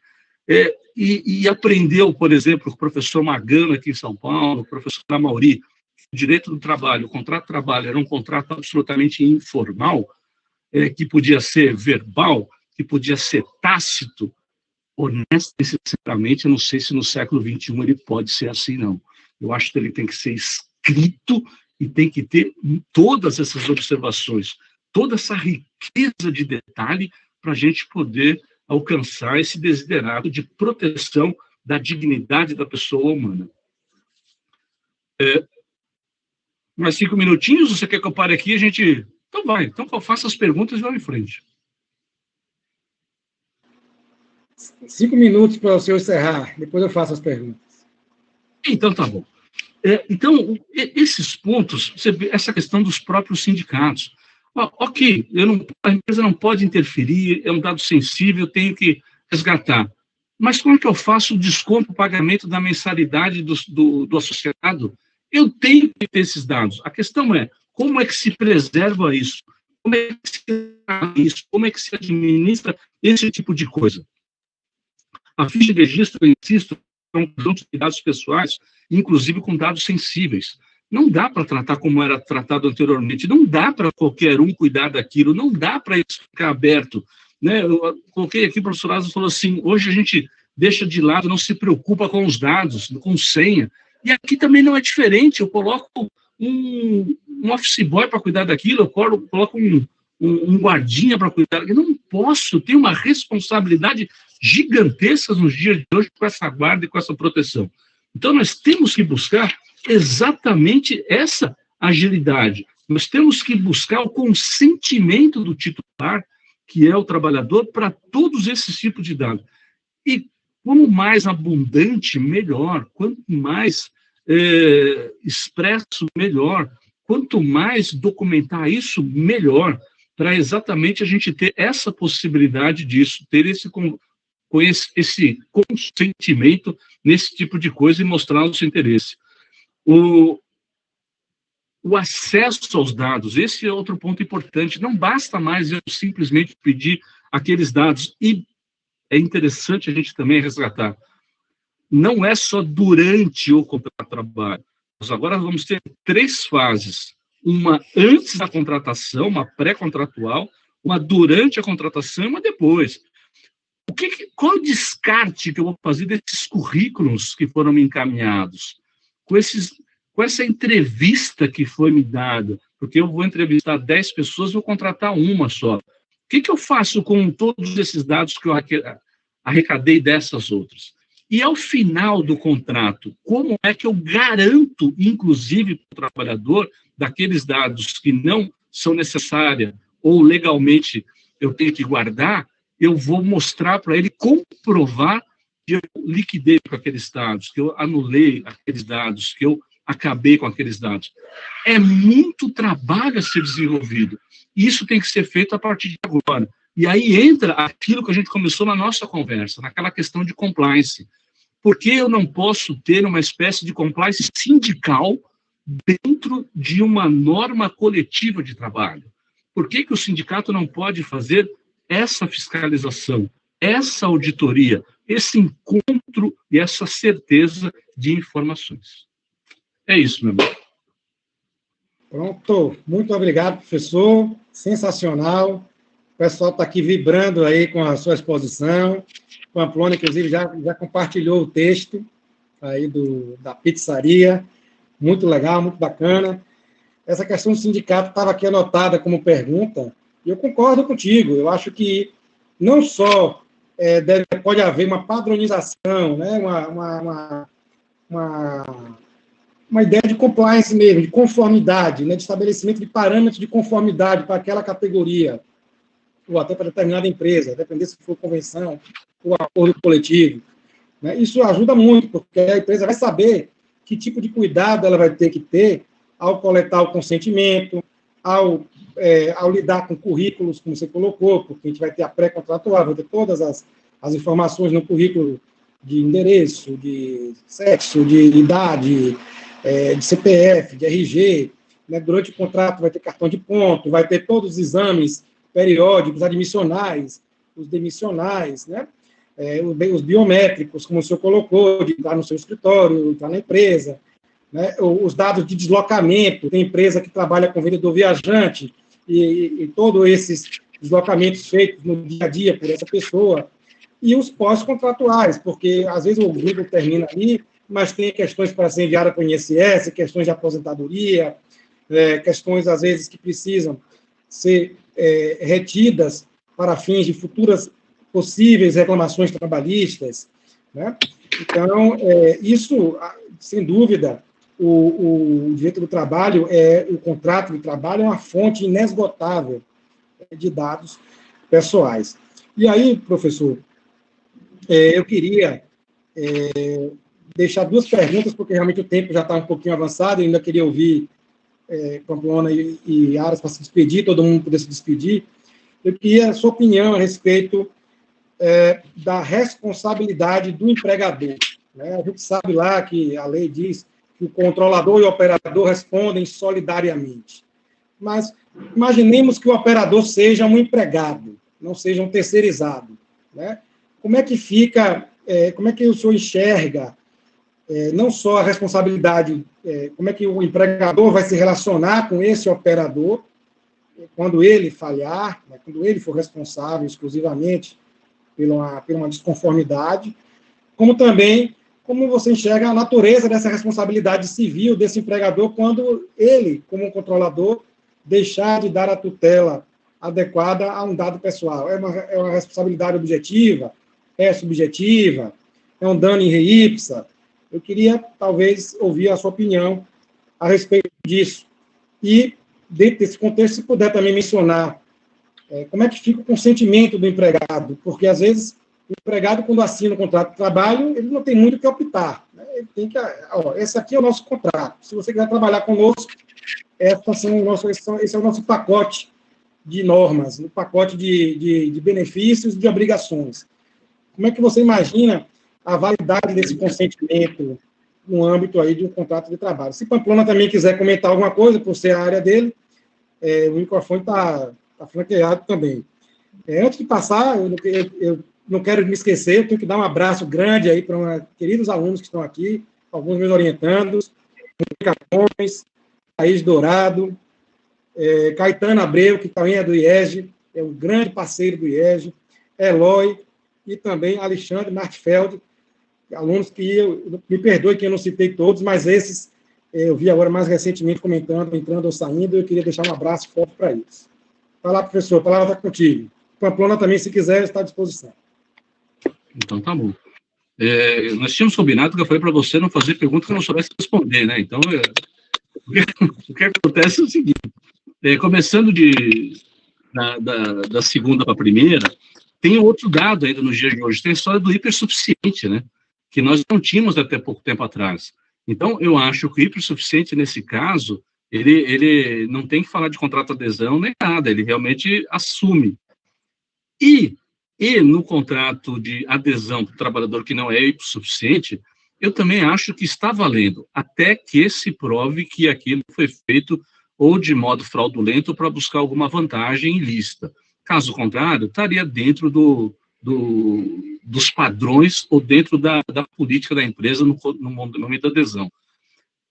e aprendeu, por exemplo, com o professor Magano aqui em São Paulo, o professor Amauri, o direito do trabalho, o contrato de trabalho era um contrato absolutamente informal, que podia ser verbal, que podia ser tácito. Honestamente, sinceramente, eu não sei se no século XXI ele pode ser assim, não. Eu acho que ele tem que ser escrito e tem que ter todas essas observações, toda essa riqueza de detalhe para a gente poder alcançar esse desiderado de proteção da dignidade da pessoa humana. Mais 5 minutinhos? Você quer que eu pare aqui? A gente... Então vai. Então eu faço as perguntas e vamos em frente. 5 minutos para o senhor encerrar. Depois eu faço as perguntas. Então tá bom. Então, esses pontos, você vê essa questão dos próprios sindicatos. Ok, a empresa não pode interferir, é um dado sensível, eu tenho que resgatar. Mas como é que eu faço o desconto, o pagamento da mensalidade do associado? Eu tenho que ter esses dados. A questão é, como é que se preserva isso? Como é que se isso? Como é que se administra esse tipo de coisa? A ficha de registro, eu insisto, é um conjunto de dados pessoais, inclusive com dados sensíveis. Não dá para tratar como era tratado anteriormente, não dá para qualquer um cuidar daquilo, não dá para isso ficar aberto. Né? Eu coloquei aqui, o professor Lázaro falou assim, hoje a gente deixa de lado, não se preocupa com os dados, com senha. E aqui também não é diferente, eu coloco um office boy para cuidar daquilo, eu coloco um guardinha para cuidar daquilo. Eu não posso ter uma responsabilidade gigantesca nos dias de hoje com essa guarda e com essa proteção. Então, nós temos que buscar exatamente essa agilidade. Nós temos que buscar o consentimento do titular, que é o trabalhador, para todos esses tipos de dados. E quanto mais abundante, melhor. Quanto mais expresso, melhor. Quanto mais documentar isso, melhor. Para exatamente a gente ter essa possibilidade disso, ter esse consentimento nesse tipo de coisa e mostrar o seu interesse. O acesso aos dados, esse é outro ponto importante. Não basta mais eu simplesmente pedir aqueles dados. E é interessante a gente também resgatar. Não é só durante o contrato de trabalho. Nós agora vamos ter 3 fases. Uma antes da contratação, uma pré-contratual, uma durante a contratação e uma depois. Qual o descarte que eu vou fazer desses currículos que foram me encaminhados? Com essa entrevista que foi me dada, porque eu vou entrevistar 10 pessoas, vou contratar uma só. O que eu faço com todos esses dados que eu arrecadei dessas outras? E ao final do contrato, como é que eu garanto, inclusive para o trabalhador, daqueles dados que não são necessários ou legalmente eu tenho que guardar, eu vou mostrar para ele, comprovar que eu liquidei com aqueles dados, que eu anulei aqueles dados, que eu acabei com aqueles dados. É muito trabalho a ser desenvolvido. Isso tem que ser feito a partir de agora. E aí entra aquilo que a gente começou na nossa conversa, naquela questão de compliance. Por que eu não posso ter uma espécie de compliance sindical dentro de uma norma coletiva de trabalho? Por que o sindicato não pode fazer essa fiscalização, essa auditoria, esse encontro e essa certeza de informações? É isso, meu amigo. Pronto. Muito obrigado, professor. Sensacional. O pessoal está aqui vibrando aí com a sua exposição. O Pamplona, inclusive, já compartilhou o texto aí da pizzaria. Muito legal, muito bacana. Essa questão do sindicato estava aqui anotada como pergunta, e eu concordo contigo. Eu acho que não só pode haver uma padronização, né, uma ideia de compliance mesmo, de conformidade, né, de estabelecimento de parâmetros de conformidade para aquela categoria, ou até para determinada empresa, dependendo se for convenção ou acordo coletivo. Né? Isso ajuda muito, porque a empresa vai saber que tipo de cuidado ela vai ter que ter ao coletar o consentimento, ao lidar com currículos, como você colocou, porque a gente vai ter a pré-contratual, vai ter todas as informações no currículo de endereço, de sexo, de idade, de CPF, de RG. Né? Durante o contrato vai ter cartão de ponto, vai ter todos os exames periódicos, admissionais, os demissionais, né? Os biométricos, como o senhor colocou, de estar no seu escritório, estar na empresa, né? Os dados de deslocamento, tem empresa que trabalha com vendedor viajante, e todos esses deslocamentos feitos no dia a dia por essa pessoa, e os pós-contratuais, porque às vezes o vínculo termina ali, mas tem questões para ser enviada para o INSS, questões de aposentadoria, questões, às vezes, que precisam ser retidas para fins de futuras possíveis reclamações trabalhistas. Né? Então, isso, sem dúvida, o direito do trabalho, o contrato de trabalho é uma fonte inesgotável de dados pessoais. E aí, professor, eu queria deixar duas perguntas, porque realmente o tempo já está um pouquinho avançado, eu ainda queria ouvir Pamplona e Aras para se despedir, todo mundo poder se despedir. Eu queria a sua opinião a respeito da responsabilidade do empregador. Né? A gente sabe lá que a lei diz que o controlador e o operador respondem solidariamente. Mas imaginemos que o operador seja um empregado, não seja um terceirizado. Né? Como é que fica, como é que o senhor enxerga não só a responsabilidade, como é que o empregador vai se relacionar com esse operador quando ele falhar, né, quando ele for responsável exclusivamente por uma desconformidade, como também como você enxerga a natureza dessa responsabilidade civil desse empregador quando ele, como um controlador, deixar de dar a tutela adequada a um dado pessoal. É uma responsabilidade objetiva? É subjetiva? É um dano in re ipsa? Eu queria, talvez, ouvir a sua opinião a respeito disso. E, dentro desse contexto, se puder também mencionar como é que fica o consentimento do empregado, porque, às vezes, o empregado, quando assina o contrato de trabalho, ele não tem muito o que optar. Né? Ele tem que, esse aqui é o nosso contrato. Se você quiser trabalhar conosco, esse é o nosso pacote de normas, um pacote de benefícios e de obrigações. Como é que você imagina a validade desse consentimento no âmbito aí de um contrato de trabalho? Se Pamplona também quiser comentar alguma coisa, por ser a área dele, o microfone está franqueado também. Antes de passar, eu não quero me esquecer, eu tenho que dar um abraço grande aí para queridos alunos que estão aqui, alguns meus orientandos, Mônica Gomes, Thaís Dourado, Caetano Abreu, que também é do IESG, é um grande parceiro do IESE, Eloy e também Alexandre Martfeld, alunos que me perdoe que eu não citei todos, mas esses eu vi agora mais recentemente comentando, entrando ou saindo, eu queria deixar um abraço forte para eles. Vai lá, professor, a palavra está contigo. Pamplona também, se quiser, está à disposição. Então, tá bom. Nós tínhamos combinado que eu falei para você não fazer pergunta que eu não soubesse responder, né? Então, o que acontece é o seguinte, começando da segunda para a primeira, tem outro dado ainda nos dias de hoje, tem a história do hipersuficiente, né? Que nós não tínhamos até pouco tempo atrás. Então, eu acho que o hipersuficiente, nesse caso, ele não tem que falar de contrato de adesão nem nada, ele realmente assume. E no contrato de adesão do trabalhador que não é hipersuficiente, eu também acho que está valendo, até que se prove que aquilo foi feito ou de modo fraudulento para buscar alguma vantagem ilícita. Caso contrário, estaria dentro dos padrões ou dentro da política da empresa no momento da adesão.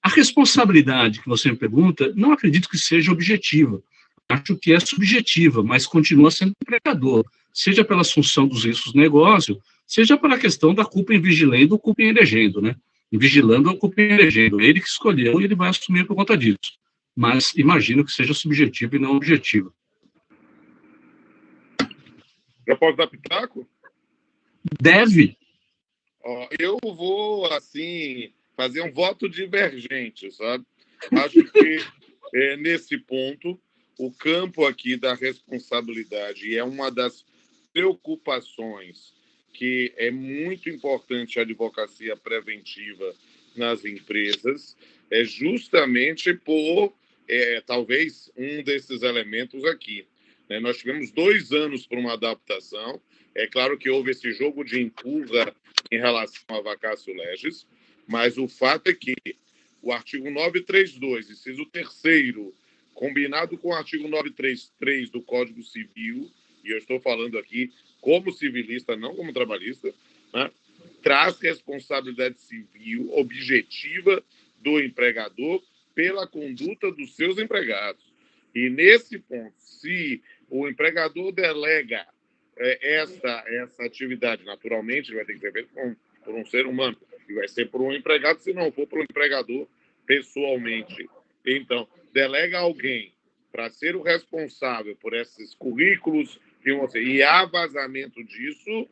A responsabilidade que você me pergunta, não acredito que seja objetiva. Acho que é subjetiva, mas continua sendo empregador, seja pela assunção dos riscos do negócio, seja pela questão da culpa em vigilando ou culpa em elegendo, né? Em vigilando ou culpa em elegendo. Ele que escolheu e ele vai assumir por conta disso. Mas imagino que seja subjetivo e não objetivo. Já posso dar pitaco? Deve. Eu vou, assim, fazer um voto divergente, sabe? Acho que, nesse ponto, o campo aqui da responsabilidade é uma das preocupações que é muito importante a advocacia preventiva nas empresas, é justamente por, talvez, um desses elementos aqui. Né? Nós tivemos 2 anos para uma adaptação. É claro que houve esse jogo de empurra em relação a vacatio legis, mas o fato é que o artigo 932, inciso 3º, combinado com o artigo 933 do Código Civil, e eu estou falando aqui como civilista, não como trabalhista, né, traz responsabilidade civil objetiva do empregador pela conduta dos seus empregados. E, nesse ponto, se o empregador delega essa atividade, naturalmente, vai ter que ser feito por um ser humano, e vai ser por um empregado, se não for por um empregador pessoalmente. Então, delega alguém para ser o responsável por esses currículos e há vazamento disso,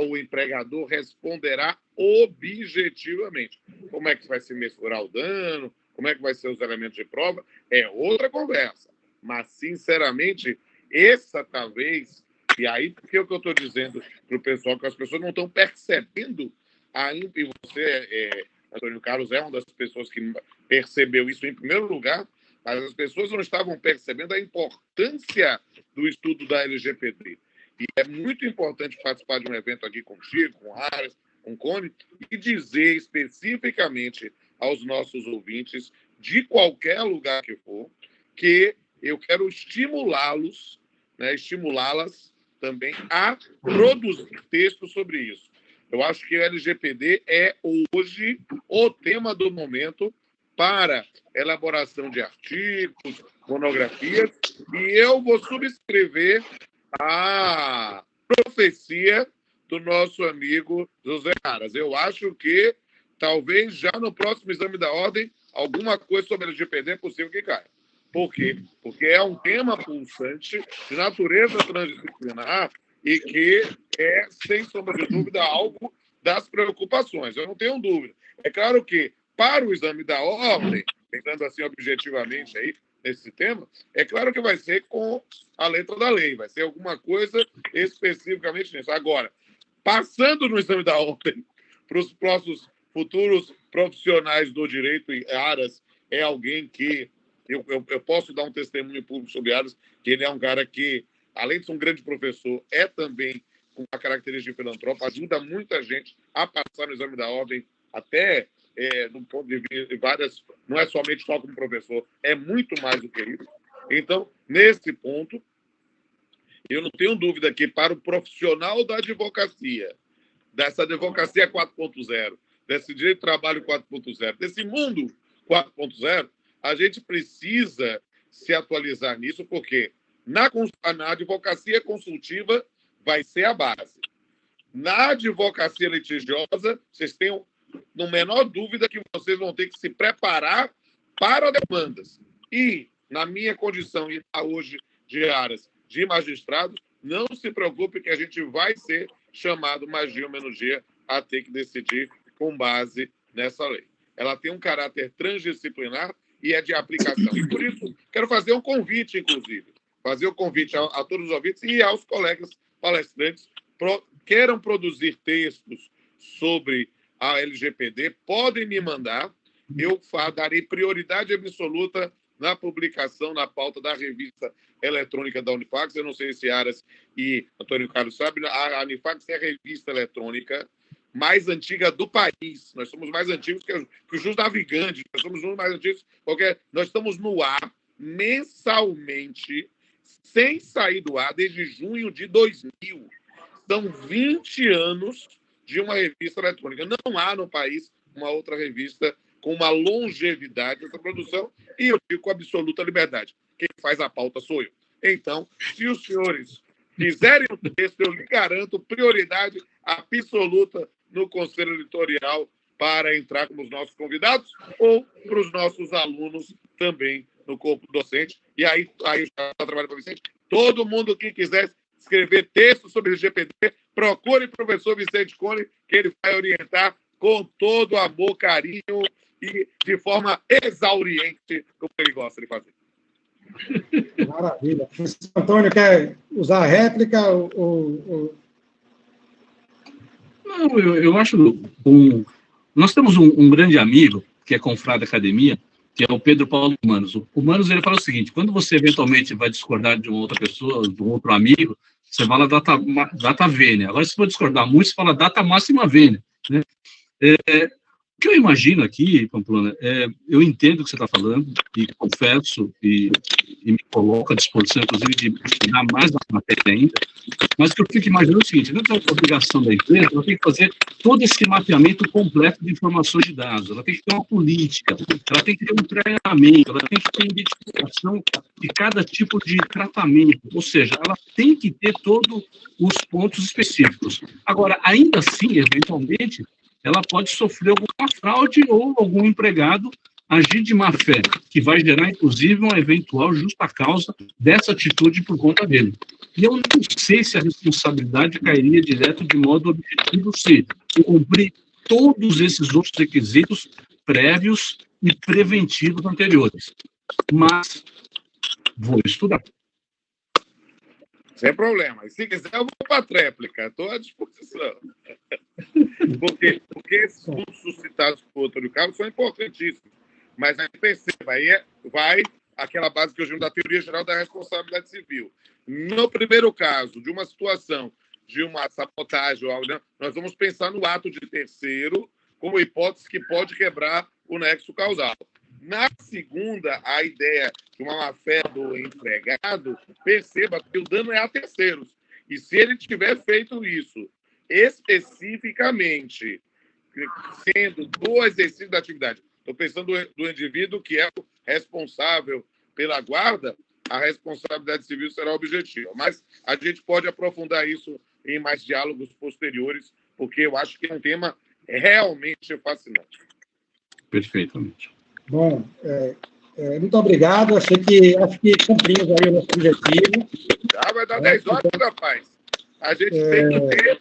o empregador responderá objetivamente. Como é que vai se mensurar o dano? Como é que vai ser os elementos de prova? É outra conversa. Mas, sinceramente, essa talvez... E aí, por que eu estou dizendo para o pessoal que as pessoas não estão percebendo ainda, e você, Antônio Carlos, é uma das pessoas que percebeu isso em primeiro lugar, mas as pessoas não estavam percebendo a importância do estudo da LGPD. E é muito importante participar de um evento aqui contigo, com o Aras, com o Cone, e dizer especificamente aos nossos ouvintes, de qualquer lugar que for, que eu quero estimulá-los, né, estimulá-las também a produzir textos sobre isso. Eu acho que o LGPD é hoje o tema do momento para elaboração de artigos, monografias, e eu vou subscrever a profecia do nosso amigo José Aras. Eu acho que talvez já no próximo exame da ordem alguma coisa sobre LGPD é possível que caia. Por quê? Porque é um tema pulsante, de natureza transdisciplinar, e que é, sem sombra de dúvida, algo das preocupações. Eu não tenho dúvida. É claro que, para o exame da ordem, pensando assim objetivamente aí nesse tema, é claro que vai ser com a letra da lei, vai ser alguma coisa especificamente nisso. Agora, passando no exame da ordem, para os próximos futuros profissionais do direito, e Aras é alguém que eu posso dar um testemunho público sobre Aras, que ele é um cara que, além de ser um grande professor, é também com uma característica de filantropo, ajuda muita gente a passar no exame da ordem, até do ponto de vista de várias... Não é somente só como professor, é muito mais do que isso. Então, nesse ponto, eu não tenho dúvida que para o profissional da advocacia, dessa advocacia 4.0, desse direito de trabalho 4.0, desse mundo 4.0, a gente precisa se atualizar nisso, porque Na advocacia consultiva vai ser a base. Na advocacia litigiosa, vocês têm no menor dúvida que vocês vão ter que se preparar para demandas. E, na minha condição e hoje de áreas de magistrado, não se preocupe que a gente vai ser chamado mais dia ou menos dia a ter que decidir com base nessa lei. Ela tem um caráter transdisciplinar e é de aplicação. E por isso, quero fazer um convite, inclusive, fazer o convite a todos os ouvintes e aos colegas palestrantes queiram produzir textos sobre a LGPD, podem me mandar, eu darei prioridade absoluta na publicação, na pauta da revista eletrônica da Unifax. Eu não sei se Aras e Antônio Carlos sabem, a Unifax é a revista eletrônica mais antiga do país. Nós somos mais antigos que os Jus Navigantes, nós somos os mais antigos, porque nós estamos no ar mensalmente, sem sair do ar, desde junho de 2000. São 20 anos de uma revista eletrônica. Não há no país uma outra revista com uma longevidade dessa produção, e eu digo com absoluta liberdade. Quem faz a pauta sou eu. Então, se os senhores fizerem o texto, eu lhe garanto prioridade absoluta no Conselho Editorial para entrar como os nossos convidados ou para os nossos alunos também no corpo docente. E aí já trabalho para o Vicente. Todo mundo que quiser escrever texto sobre o LGPD, procure o professor Vicente Cone, que ele vai orientar com todo amor, carinho e de forma exauriente, como ele gosta de fazer. Maravilha. O Antônio quer usar a réplica? Não, eu acho nós temos um grande amigo, que é confrade da academia, que é o Pedro Paulo Manos. O Manos, ele fala o seguinte: quando você eventualmente vai discordar de uma outra pessoa, de um outro amigo, você fala data vênia. Agora, se for discordar muito, você fala data máxima vênia, né? O que eu imagino aqui, Pamplona, eu entendo o que você está falando, e confesso, e me coloco à disposição, inclusive, de dar mais na matéria ainda, mas o que eu fico imaginando é o seguinte: dentro da obrigação da empresa, ela tem que fazer todo esse mapeamento completo de informações de dados, ela tem que ter uma política, ela tem que ter um treinamento, ela tem que ter identificação de cada tipo de tratamento, ou seja, ela tem que ter todos os pontos específicos. Agora, ainda assim, eventualmente, ela pode sofrer alguma fraude ou algum empregado agir de má fé, que vai gerar, inclusive, uma eventual justa causa dessa atitude por conta dele. E eu não sei se a responsabilidade cairia direto de modo objetivo se cumprir todos esses outros requisitos prévios e preventivos anteriores. Mas vou estudar. Sem problema. E se quiser, eu vou para a tréplica. Estou à disposição. Porque esses pontos suscitados por Antônio Carlos são importantíssimos. Mas aí perceba, aí vai aquela base que eu chamo da teoria geral da responsabilidade civil. No primeiro caso, de uma situação de uma sabotagem, nós vamos pensar no ato de terceiro como hipótese que pode quebrar o nexo causal. Na segunda, a ideia de uma má-fé do empregado, perceba que o dano é a terceiros. E se ele tiver feito isso especificamente, sendo do exercício da atividade, estou pensando do indivíduo que é o responsável pela guarda, a responsabilidade civil será objetiva. Mas a gente pode aprofundar isso em mais diálogos posteriores, porque eu acho que é um tema realmente fascinante. Perfeitamente. Bom, muito obrigado. Acho que cumprimos aí o nosso objetivo. Já vai dar 10 horas, rapaz. A gente tem que ter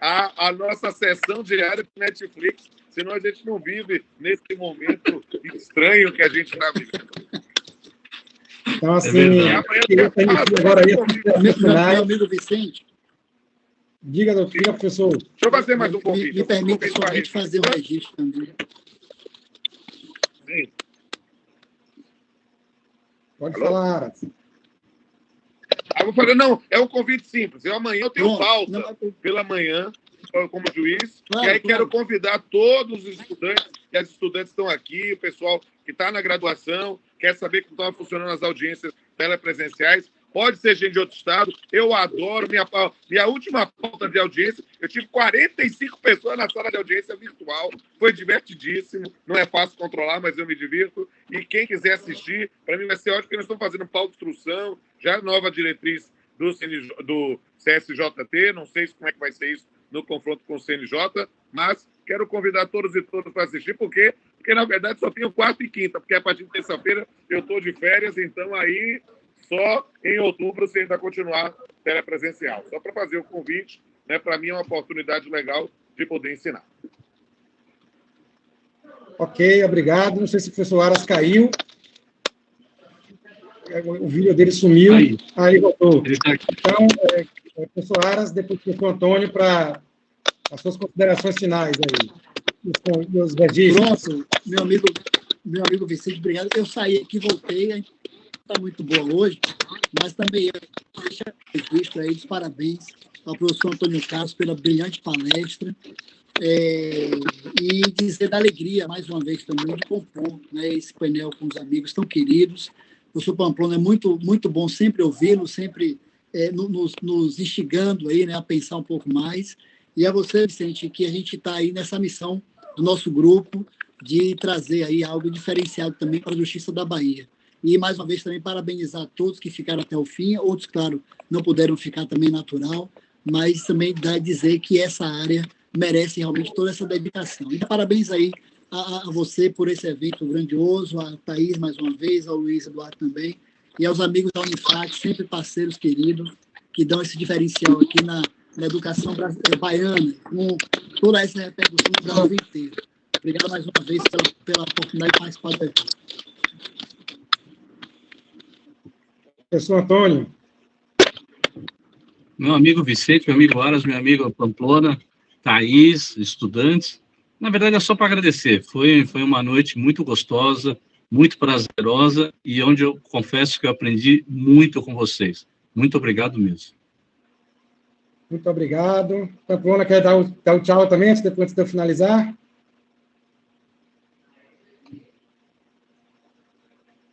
a nossa sessão diária de Netflix, senão a gente não vive nesse momento estranho que a gente está vivendo. Então, assim, queria permitir agora aí meu amigo Vicente. Diga, professor. Deixa eu fazer mais um convite. Me permita só a gente fazer um registro também. Sim. Pode falar. Eu vou falar, não, é um convite simples. Amanhã eu tenho pauta pela manhã, como juiz, e aí quero convidar todos os estudantes, e as estudantes estão aqui, o pessoal que está na graduação, quer saber como estão funcionando as audiências telepresenciais, pode ser gente de outro estado. Eu adoro minha última pauta de audiência. Eu tive 45 pessoas na sala de audiência virtual. Foi divertidíssimo. Não é fácil controlar, mas eu me divirto. E quem quiser assistir, para mim vai ser ótimo, porque nós estamos fazendo pauta de instrução, já nova diretriz do CSJT. Não sei como é que vai ser isso no confronto com o CNJ, mas quero convidar todos e todas para assistir, porque, na verdade, só tenho quarta e quinta, porque a partir de terça-feira eu estou de férias, então aí só em outubro você ainda continuar telepresencial. Só para fazer o convite, né, para mim é uma oportunidade legal de poder ensinar. Ok, obrigado. Não sei se o professor Aras caiu. O vídeo dele sumiu. Aí voltou. Então, professor Aras, depois o professor Antônio, para as suas considerações finais aí. Os registros. Pronto, meu amigo Vicente, obrigado. Eu saí aqui, voltei, está muito boa hoje, mas também eu deixo registro aí dos parabéns ao professor Antônio Carlos pela brilhante palestra, e dizer da alegria, mais uma vez também, de compor, né, esse painel com os amigos tão queridos. O professor Pamplona, é muito, muito bom sempre ouvi-lo, sempre nos instigando aí, né, a pensar um pouco mais. E a você, Vicente, que a gente está aí nessa missão do nosso grupo de trazer aí algo diferenciado também para a Justiça da Bahia. E, mais uma vez, também parabenizar todos que ficaram até o fim, outros, claro, não puderam ficar também natural, mas também dizer que essa área merece realmente toda essa dedicação. E parabéns aí a você por esse evento grandioso, a Thaís, mais uma vez, ao Luiz Eduardo também, e aos amigos da Unifac, sempre parceiros queridos, que dão esse diferencial aqui na educação baiana, com toda essa repercussão no Brasil inteiro. Obrigado mais uma vez pela oportunidade de participar do evento. Professor Antônio. Meu amigo Vicente, meu amigo Aras, meu amigo Pamplona, Thaís, estudantes. Na verdade, é só para agradecer. Foi uma noite muito gostosa, muito prazerosa, e onde eu confesso que eu aprendi muito com vocês. Muito obrigado mesmo. Muito obrigado. Pamplona, quer dar o tchau também, antes de eu finalizar?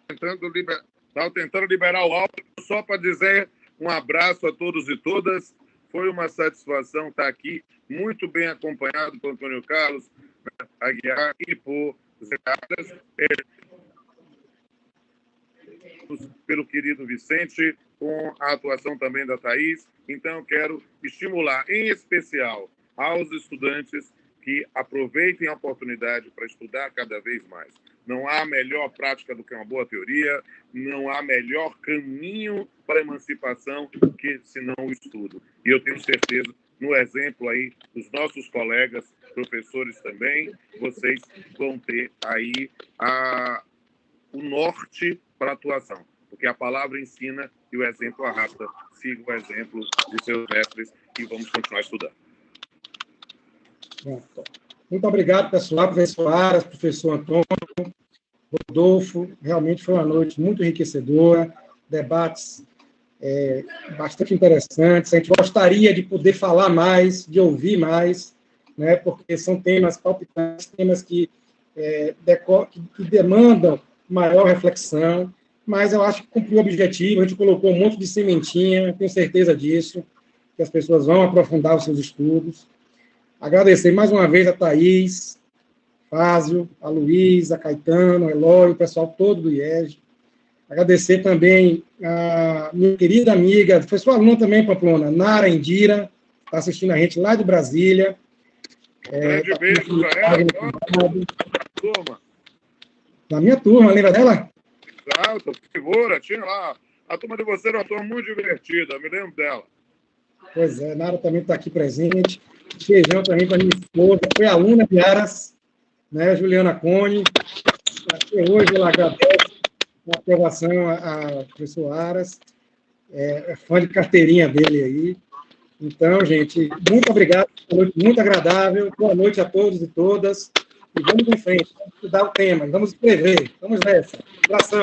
Estava tentando liberar o áudio, só para dizer um abraço a todos e todas. Foi uma satisfação estar aqui, muito bem acompanhado por Antônio Carlos Aguiar e por Zé Aras, pelo querido Vicente, com a atuação também da Thaís. Então, quero estimular, em especial, aos estudantes que aproveitem a oportunidade para estudar cada vez mais. Não há melhor prática do que uma boa teoria, não há melhor caminho para a emancipação que senão o estudo. E eu tenho certeza, no exemplo aí dos nossos colegas, professores também, vocês vão ter aí o norte para a atuação, porque a palavra ensina e o exemplo arrasta. Siga o exemplo de seus mestres e vamos continuar estudando. Muito obrigado, pessoal, professor Aras, professor Antônio, Rodolfo. Realmente foi uma noite muito enriquecedora, debates bastante interessantes. A gente gostaria de poder falar mais, de ouvir mais, né, porque são temas palpitantes, temas que demandam maior reflexão, mas eu acho que cumpriu o objetivo. A gente colocou um monte de sementinha, tenho certeza disso, que as pessoas vão aprofundar os seus estudos. Agradecer mais uma vez a Thaís, Fázio, a Luiz, a Caetano, a Eloy, o pessoal todo do IEG. Agradecer também a minha querida amiga, foi sua aluna também, Pamplona, Nara Indira, está assistindo a gente lá de Brasília. Grande beijo para ela, turma. Na minha turma, lembra dela? Exato, figura, tinha lá. A turma de vocês era uma turma muito divertida, me lembro dela. Pois é, Nara também está aqui presente. Beijão também para minha esposa, foi aluna de Aras, né, Juliana Cone. Até hoje ela agradece a aprovação a professor Aras, é fã de carteirinha dele aí. Então, gente, muito obrigado, muito agradável. Boa noite a todos e todas. E vamos em frente, vamos estudar o tema, vamos escrever. Vamos nessa. Um abração.